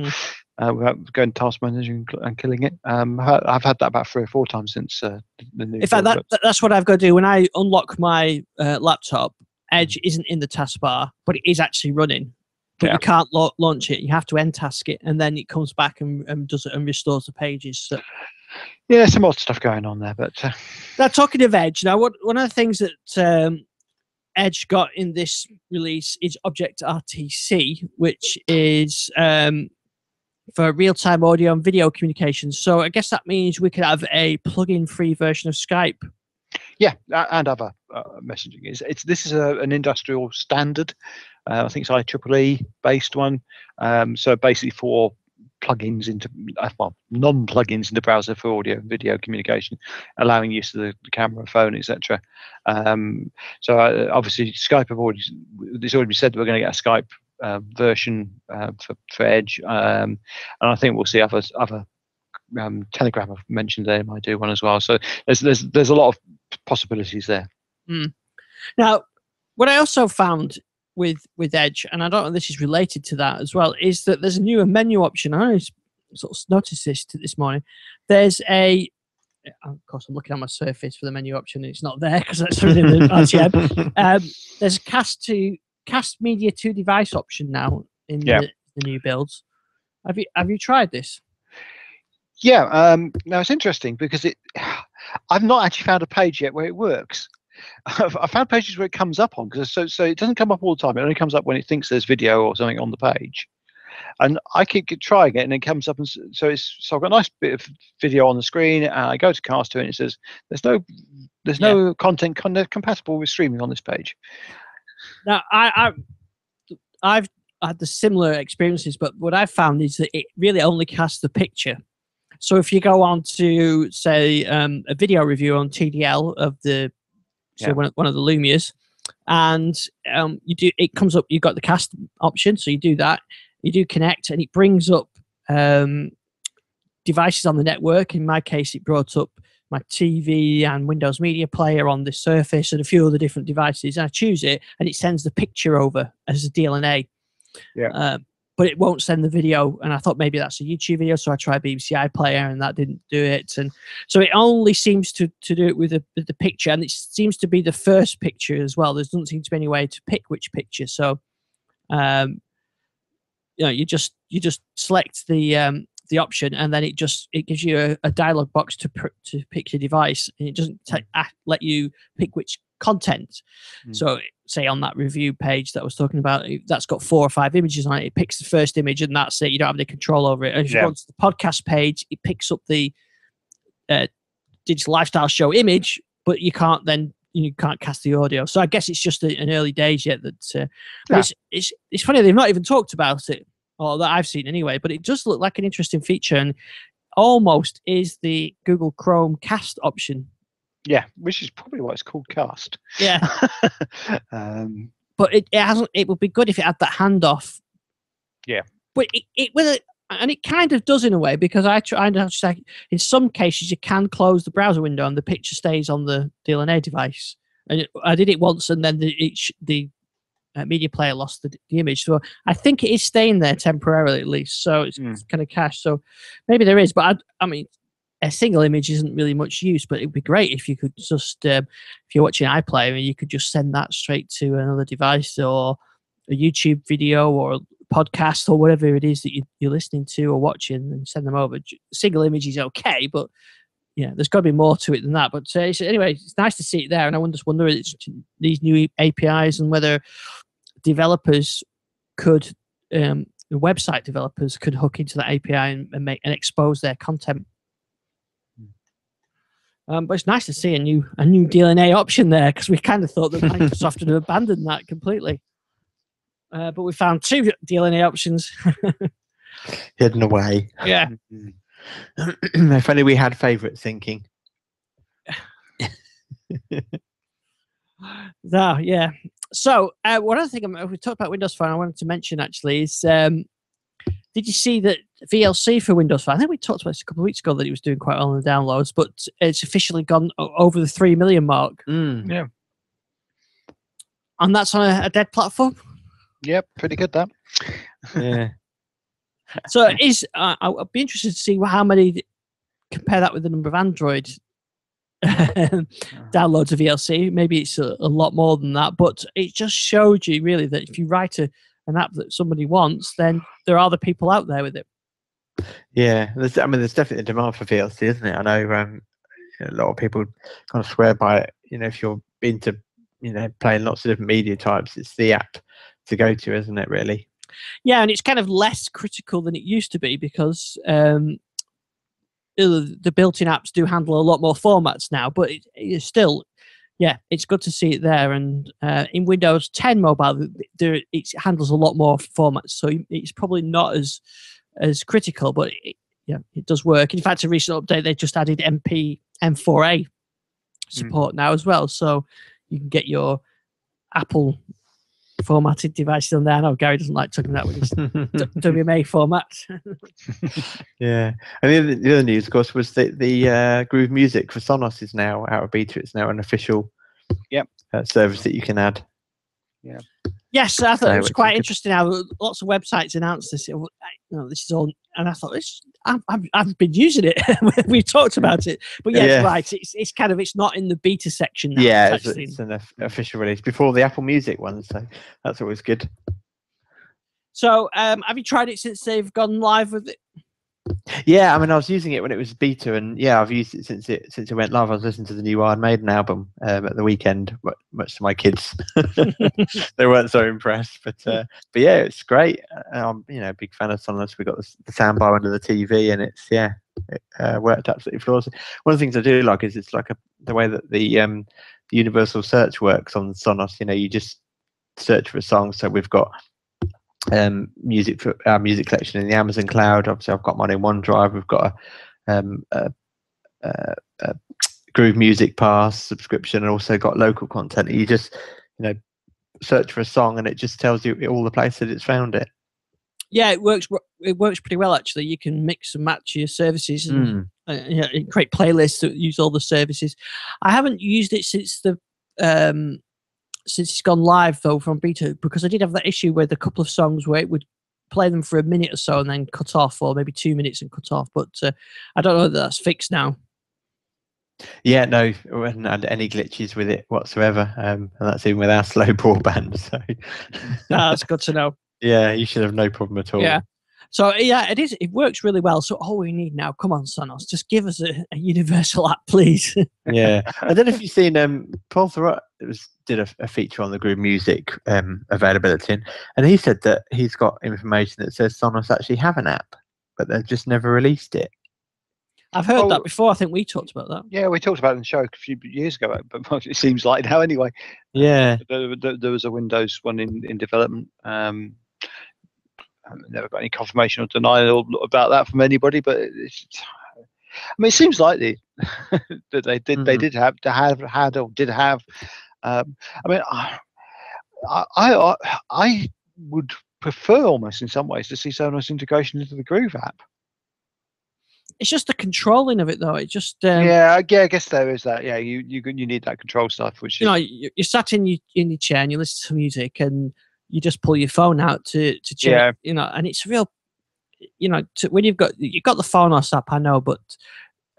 Without going to task manager and killing it. I've had that about 3 or 4 times since the new. In fact, that's what I've got to do when I unlock my laptop. Edge isn't in the taskbar, but it is actually running. But you can't launch it. You have to end task it, and then it comes back and does it and restores the pages. So, yeah, some odd stuff going on there. But now, talking of Edge, now one of the things that Edge got in this release is Object RTC, which is for real-time audio and video communications. So I guess that means we could have a plug-in-free version of Skype. yeah, and other messaging. This is an industrial standard. I think it's IEEE based one. So basically for plugins into non-plugins in the browser for audio and video communication, allowing use of the camera, phone, etc. So obviously Skype it's already been said that we're going to get a Skype version for Edge, and I think we'll see other Telegram I've mentioned they might do one as well. So there's a lot of possibilities there. Now, what I also found with Edge, and I don't know if this is related to that as well, is that there's a new menu option. I sort of noticed this morning. There's of course, I'm looking at my Surface for the menu option, and it's not there because that's in the RTM. There's a cast media to device option now in the new builds. Have you tried this? Yeah, now it's interesting because I've not actually found a page yet where it works. I found pages where it comes up on, because so it doesn't come up all the time. It only comes up when it thinks there's video or something on the page, and I keep trying it, and it comes up, and so I've got a nice bit of video on the screen, and I go to cast to it, and it says there's no content compatible with streaming on this page. Now I've had the similar experiences, but what I've found is that it really only casts the picture. So if you go on to say a video review on TDL of one of the Lumias, and it comes up, you've got the cast option, so you do that, you do connect, and it brings up devices on the network. In my case, it brought up my TV and Windows Media Player on the Surface and a few other different devices, and I choose it, and it sends the picture over as a DLNA. But it won't send the video, and I thought maybe that's a YouTube video, so I tried BBC iPlayer, and that didn't do it. And so it only seems to do it with the picture, and it seems to be the first picture as well. There doesn't seem to be any way to pick which picture. So, you just select the option, and then it gives you a dialog box to pick your device, and it doesn't let you pick which content. So say on that review page that I was talking about, that's got 4 or 5 images on it. It picks the first image, and that's it. You don't have any control over it. And if you go to the podcast page, it picks up the digital lifestyle show image, but you can't cast the audio. So I guess it's just an early days yet. It's funny they've not even talked about it, or that I've seen anyway. But it does look like an interesting feature, and almost is the Google Chrome cast option. Yeah, which is probably why it's called cast. Yeah. But it hasn't. It would be good if it had that handoff. Yeah. But it will, and it kind of does in a way, because in some cases you can close the browser window and the picture stays on the DLNA device. And I did it once, and then the media player lost the image. So I think it is staying there temporarily at least. So it's kind of cached. So maybe there is, but I mean, a single image isn't really much use, but it'd be great if you could just, if you're watching iPlayer, you could just send that straight to another device, or a YouTube video or a podcast or whatever it is that you're listening to or watching, and send them over. Single image is okay, but yeah, there's got to be more to it than that. But anyway, it's nice to see it there, and I just wonder these new APIs and whether developers could, the website developers could hook into that API and expose their content. But it's nice to see a new DLNA option there, because we kind of thought that Microsoft had abandoned that completely. But we found 2 DLNA options hidden away. Yeah. If only we had favorite thinking. Yeah. So one other thing we talked about Windows Phone I wanted to mention actually is, did you see that VLC for Windows Phone? I think we talked about this a couple of weeks ago, that it was doing quite well in the downloads, but it's officially gone over the 3 million mark. Yeah. And that's on a dead platform? Yep, pretty good that. Yeah. So it is, I'd be interested to see how many, compare that with the number of Android downloads of VLC. Maybe it's a lot more than that, but it just showed you really that if you write an app that somebody wants, then there are other people out there with it. Yeah, there's definitely a demand for VLC, isn't it? I know a lot of people kind of swear by it. If you're into playing lots of different media types, it's the app to go to, isn't it? Really? Yeah, and it's kind of less critical than it used to be because the built-in apps do handle a lot more formats now, but it's still, yeah, it's good to see it there. And in Windows 10 Mobile, it handles a lot more formats, so it's probably not as critical, but it does work. In fact, a recent update, they just added M4A support now as well, so you can get your Apple formatted devices on there. I know Gary doesn't like talking about with his WMA format. Yeah, and the other news, of course, was that the Groove Music for Sonos is now out of beta. It's now an official service that you can add. Yeah. Yes, I thought it was quite interesting how lots of websites announced this. This is all, and I thought I've been using it. We've talked about it, but right. It's kind of, it's not in the beta section now. Yeah, it's an official release before the Apple Music one, so that's always good. So, have you tried it since they've gone live with it? Yeah, I was using it when it was beta, and I've used it since it went live. I was listening to the new Iron Maiden album at the weekend, much to my kids. They weren't so impressed, but yeah, it's great. I'm a big fan of Sonos. We got the soundbar under the TV, and it worked absolutely flawlessly. One of the things I do like is it's like the way that the universal search works on Sonos. You just search for a song. So we've got music for our music collection in the Amazon cloud. Obviously, I've got mine in OneDrive. We've got a Groove Music Pass subscription, and also got local content. You just search for a song, and it just tells you all the places it's found it. Yeah, it works pretty well actually. You can mix and match your services and create playlists that use all the services. I haven't used it since it's gone live though from beta, because I did have that issue with a couple of songs where it would play them for a minute or so and then cut off, or maybe 2 minutes and cut off, but I don't know whether that's fixed now. Yeah, no, we haven't had any glitches with it whatsoever, and that's even with our slow broadband, so that's good to know. Yeah, you should have no problem at all. Yeah. So it works really well. So all we need now, come on, Sonos, just give us a universal app, please. Yeah, I don't know if you've seen Paul Thurrott did a feature on the Groove Music availability, and he said that he's got information that says Sonos actually have an app, but they've just never released it. I've heard that before. I think we talked about that. Yeah, we talked about it in the show a few years ago, but it seems like now anyway. Yeah, there was a Windows one in development. I've never got any confirmation or denial about that from anybody, but it seems likely that they did. Mm-hmm. They did have did have. I would prefer almost in some ways to see Sonos integration into the Groove app. It's just the controlling of it, though. It just I guess there is that. Yeah, you need that control stuff, which you're sat in your chair and you listen to music and you just pull your phone out to check, and it's real, when you've got the Phonos app, I know, but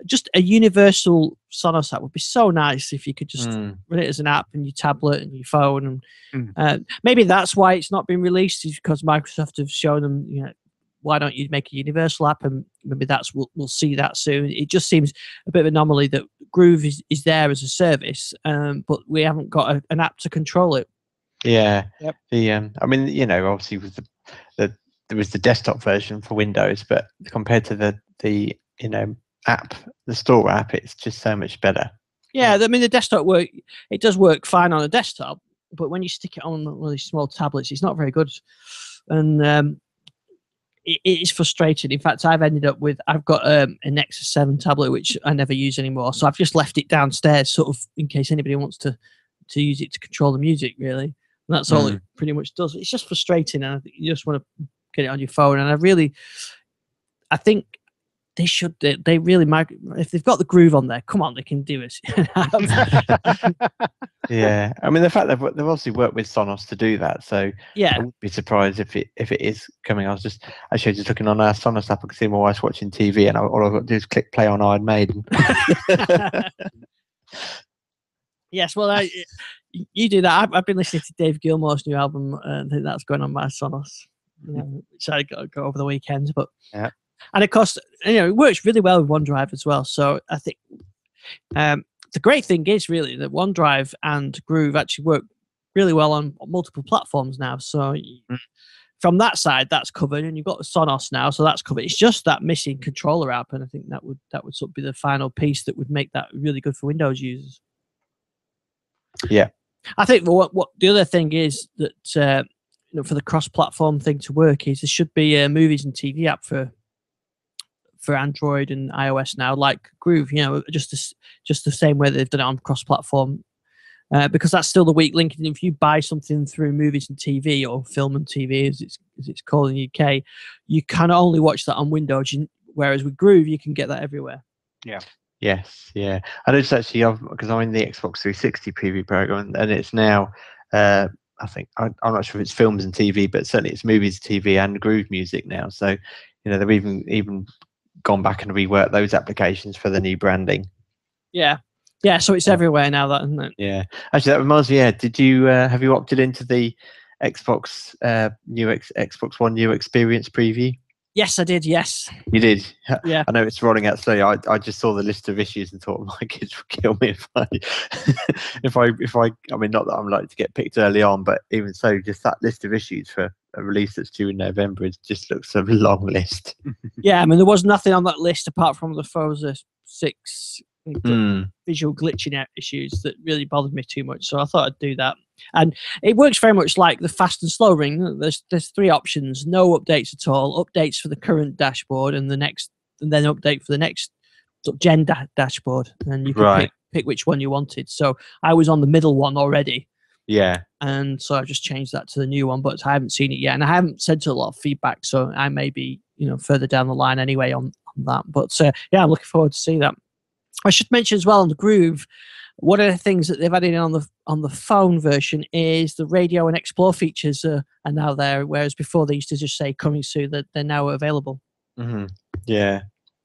just a universal Sonos app would be so nice if you could just run it as an app in your tablet and your phone, and maybe that's why it's not been released, is because Microsoft have shown them, why don't you make a universal app, and maybe we'll see that soon. It just seems a bit of an anomaly that Groove is there as a service, but we haven't got an app to control it. Yeah. Yep. Obviously with there was the desktop version for Windows, but compared to the app, the store app, it's just so much better. Yeah, the desktop it does work fine on a desktop, but when you stick it on one of these small tablets, it's not very good, and it is frustrating. In fact, I've got a Nexus 7 tablet which I never use anymore, so I've just left it downstairs, sort of in case anybody wants to use it to control the music, really. And that's all it pretty much does. It's just frustrating, and you just want to get it on your phone. And I think they should. They really might. If they've got the Groove on there, come on, they can do it. Yeah, the fact they've obviously worked with Sonos to do that, so yeah, I wouldn't be surprised if it is coming. I was just looking on our Sonos app. I can see my wife's watching TV, and all I've got to do is click play on Iron Maiden. Yes, well, you do that. I've been listening to Dave Gilmour's new album, and I think that's going on my Sonos, which I got over the weekend. But yeah, and of course, it works really well with OneDrive as well. So I think the great thing is really that OneDrive and Groove actually work really well on multiple platforms now. So from that side, that's covered, and you've got the Sonos now, so that's covered. It's just that missing controller app, and I think that would sort of be the final piece that would make that really good for Windows users. Yeah, I think what the other thing is that for the cross-platform thing to work is there should be a movies and TV app for Android and iOS now, like Groove. Just the same way they've done it on cross-platform, because that's still the weak link. And if you buy something through movies and TV or film and TV, as it's called in the UK, you can only watch that on Windows. Whereas with Groove, you can get that everywhere. Yeah. Yes, yeah. I noticed actually, because I'm in the Xbox 360 preview program, and it's now, I think, I'm not sure if it's films and TV, but certainly it's movies, TV, and Groove Music now. So, they've even gone back and reworked those applications for the new branding. Yeah. So it's everywhere now, that, isn't it? Yeah. Actually, that reminds me. Yeah. Did you have you opted into the Xbox Xbox One new experience preview? Yes, I did. Yes, you did. Yeah, I know it's rolling out slowly. I just saw the list of issues and thought my kids would kill me if I. I mean, not that I'm likely to get picked early on, but even so, just that list of issues for a release that's due in November, it just looks a long list. Yeah, I mean, there was nothing on that list apart from the Forza 6 visual glitching issues that really bothered me too much. So I thought I'd do that. And it works very much like the fast and slow ring. There's three options: no updates at all, updates for the current dashboard, and then update for the next gen dashboard. And you could pick which one you wanted. So I was on the middle one already. Yeah. And so I just changed that to the new one, but I haven't seen it yet, and I haven't sent a lot of feedback. So I may be, further down the line anyway on that. But yeah, I'm looking forward to see that. I should mention as well on the Groove, one of the things that they've added on the phone version is the radio and explore features are now there, whereas before they used to just say coming soon. That they're now available. Mm-hmm. Yeah,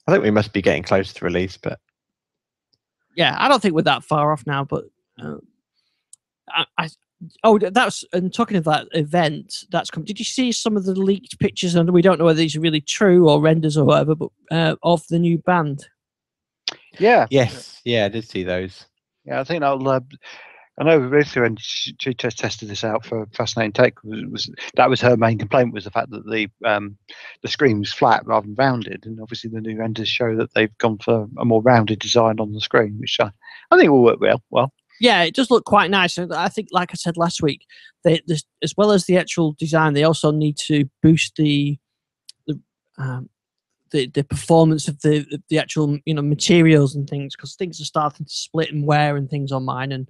I think we must be getting close to release, but yeah, I don't think we're that far off now. But and talking of that event, that's come. Did you see some of the leaked pictures? And we don't know whether these are really true or renders or whatever, but of the new band. Yeah. Yes. Yeah, I did see those. Yeah, I think that'll. I know Rita, and she just tested this out for Fascinating Tech. That was her main complaint, was the fact that the screen was flat rather than rounded, and obviously the new renders show that they've gone for a more rounded design on the screen, which I think will work well. Yeah, it does look quite nice. I think, like I said last week, as well as the actual design, they also need to boost the performance of the actual materials and things, because things are starting to split and wear and things on mine, and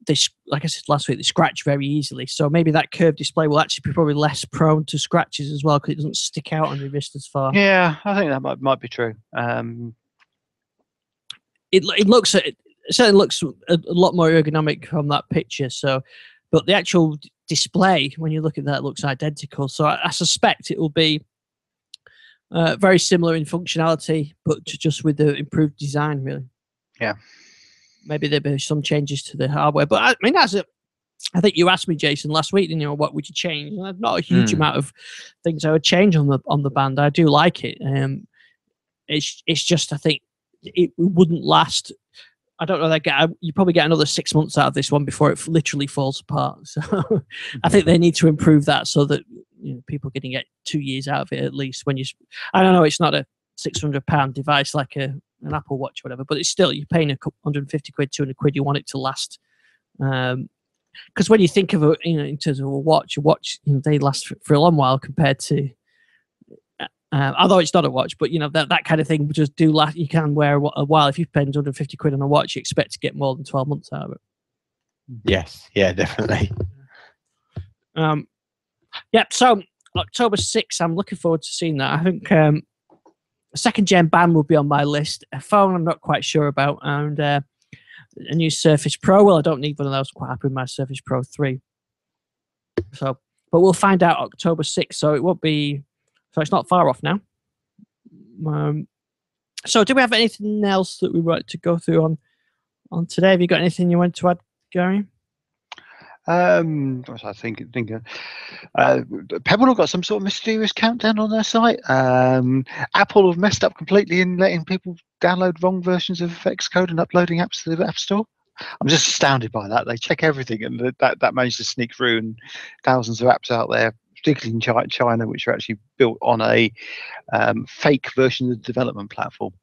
they, like I said last week, they scratch very easily. So maybe that curved display will actually be probably less prone to scratches as well, because it doesn't stick out on your wrist as far. Yeah, I think that might be true. It certainly looks a lot more ergonomic from that picture. So, but the actual display, when you look at that, it looks identical. So I suspect it will be very similar in functionality, but just with the improved design, really. Yeah. Maybe there'll be some changes to the hardware, but I mean, I think you asked me, Jason, last week, what would you change? And not a huge amount of things I would change on the band. I do like it. It's just, I think it wouldn't last. I don't know. You probably get another 6 months out of this one before it literally falls apart. So I think they need to improve that so that people can get 2 years out of it at least. I don't know, it's not a £600 device like an Apple Watch or whatever, but it's still, you're paying £150, £200. You want it to last. Because when you think of it, in terms of a watch, they last for a long while compared to. Although it's not a watch, but that kind of thing would just do last. You can wear a while. If you spend £150 on a watch, you expect to get more than 12 months out of it. Yes, yeah, definitely. Yep. So October 6th, I'm looking forward to seeing that. I think a second gen band will be on my list. A phone, I'm not quite sure about, and a new Surface Pro. Well, I don't need one of those. I'm quite happy with my Surface Pro 3. So, but we'll find out October 6th. So it won't be. So it's not far off now. So do we have anything else that we want to go through on today? Have you got anything you want to add, Gary? What was I thinking? Pebble have got some sort of mysterious countdown on their site. Apple have messed up completely in letting people download wrong versions of Xcode and uploading apps to the App Store. I'm just astounded by that. They check everything, and that managed to sneak through, and thousands of apps out there, particularly in China, which are actually built on a fake version of the development platform.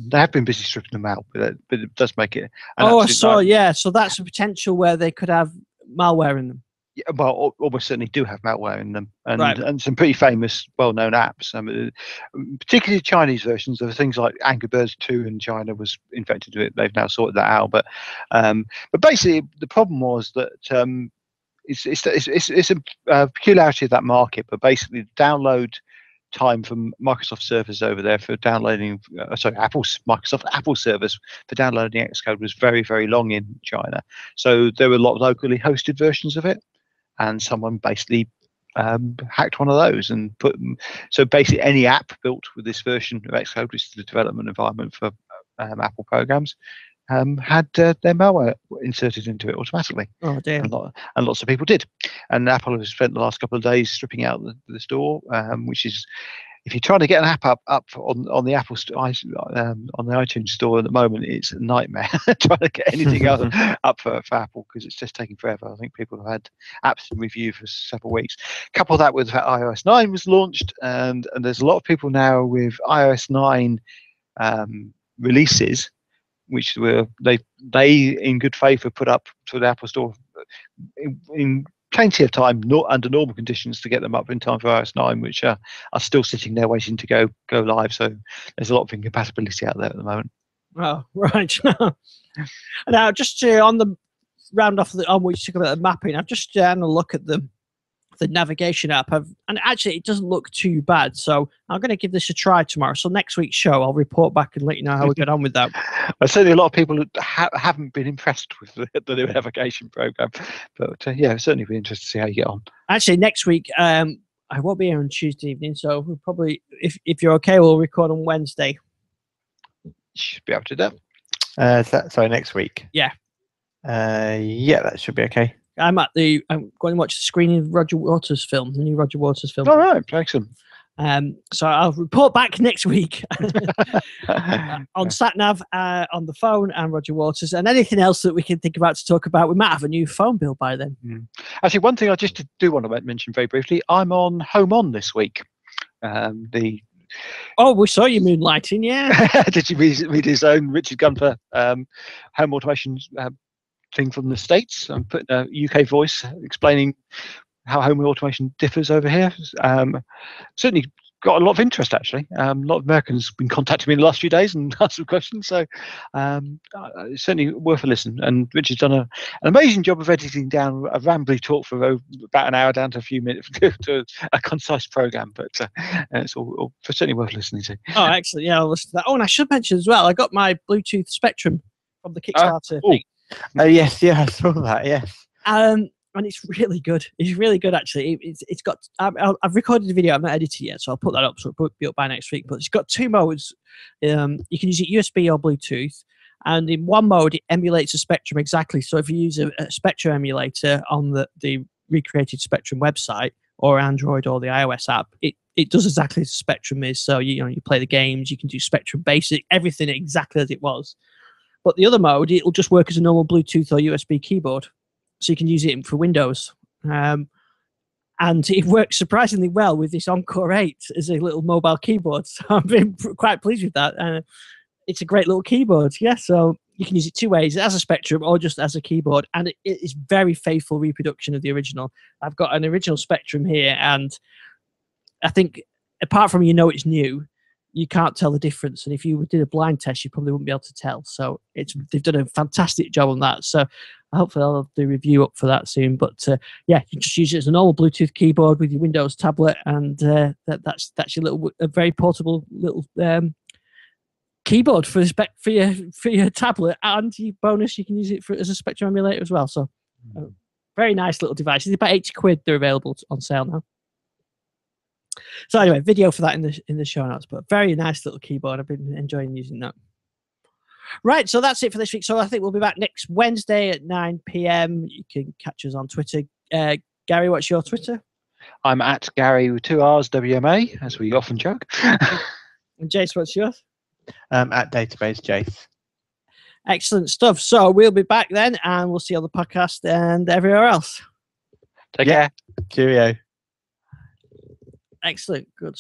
They have been busy stripping them out, but it does make it. I saw. Yeah, so that's a potential where they could have malware in them. Yeah, well, almost certainly do have malware in them, and Right. and some pretty famous, well-known apps. Particularly Chinese versions. There are things like Angry Birds 2 in China was infected with it. They've now sorted that out, but basically the problem was that it's a peculiarity of that market. But basically, the download time from Microsoft servers over there for downloading, Microsoft Apple servers for downloading Xcode was very, very long in China. So there were a lot of locally hosted versions of it, and someone basically hacked one of those and put them. So basically, any app built with this version of Xcode, which is the development environment for Apple programs, had their malware inserted into it automatically. Oh dear. And lots of people did. And Apple has spent the last couple of days stripping out the store, which is, if you're trying to get an app up on the Apple on the iTunes store at the moment, it's a nightmare trying to get anything up for Apple, because it's just taking forever. I think people have had apps in review for several weeks. Couple that with iOS 9 was launched, and there's a lot of people now with iOS 9 releases, which were they in good faith have put up to the Apple Store in plenty of time, not under normal conditions, to get them up in time for iOS 9, which are still sitting there waiting to go live. So there's a lot of incompatibility out there at the moment. Oh, right. Now, just to, on the round off on what you talk about the mapping, I've just had a look at the navigation app, and actually it doesn't look too bad. So I'm going to give this a try tomorrow. So next week's show, I'll report back and let you know how we get on with that. Certainly a lot of people haven't been impressed with the new navigation program, but yeah, certainly be interested to see how you get on. Actually, next week, I won't be here on Tuesday evening, so we'll probably, if you're okay, we'll record on Wednesday. Should be able to do that. Sorry, next week. Yeah. Yeah, that should be okay. I'm going to watch the screening of Roger Waters' film, the new Roger Waters film. All right, excellent. So I'll report back next week on SatNav, on the phone, and Roger Waters, and anything else that we can think about to talk about. We might have a new phone bill by then. Actually, one thing I just do want to mention very briefly, I'm on Home On this week. Oh, we saw you moonlighting, yeah. Did you read his own Richard Gunter home automation thing from the States? I'm putting a UK voice explaining how home automation differs over here. Certainly got a lot of interest, actually. A lot of Americans have been contacting me in the last few days and asked some questions, so it's certainly worth a listen. And Richard's done an amazing job of editing down a rambly talk for about an hour down to a few minutes to a concise program, but it's all certainly worth listening to. Oh, excellent. Yeah, I'll listen to that. Oh, and I should mention as well, I got my Bluetooth Spectrum from the Kickstarter thing. Oh, yes, yeah, I saw that, yes. And it's really good. It's really good, actually. It's got. I've recorded the video. I'm not edited yet, so I'll put that up. So it'll be up by next week. But it's got two modes. You can use it USB or Bluetooth. And in one mode, it emulates a Spectrum exactly. So if you use a Spectrum emulator on the recreated Spectrum website, or Android or the iOS app, it does exactly as Spectrum is. So you play the games. You can do Spectrum Basic, everything exactly as it was. But the other mode, it'll just work as a normal Bluetooth or USB keyboard. So you can use it for Windows. And it works surprisingly well with this Encore 8 as a little mobile keyboard. So I've been quite pleased with that. It's a great little keyboard. Yeah, so you can use it two ways, as a Spectrum or just as a keyboard. And it is very faithful reproduction of the original. I've got an original Spectrum here, and I think apart from it's new, you can't tell the difference. And if you did a blind test, you probably wouldn't be able to tell. So they've done a fantastic job on that. So hopefully I'll have the review up for that soon. But yeah, you just use it as a normal Bluetooth keyboard with your Windows tablet, and that's your a very portable little keyboard for your tablet. And bonus, you can use it as a Spectrum emulator as well. So very nice little device. It's about £80. They're available on sale now. So anyway, video for that in the show notes, but very nice little keyboard. I've been enjoying using that. Right, so that's it for this week. So I think we'll be back next Wednesday at 9 p.m. You can catch us on Twitter. Gary, what's your Twitter? I'm at Gary with 2 R's, WMA, as we often joke. And Jace, what's yours? At Database Jace. Excellent stuff. So we'll be back then, and we'll see you on the podcast and everywhere else. Take care. Cheerio. Excellent. Good.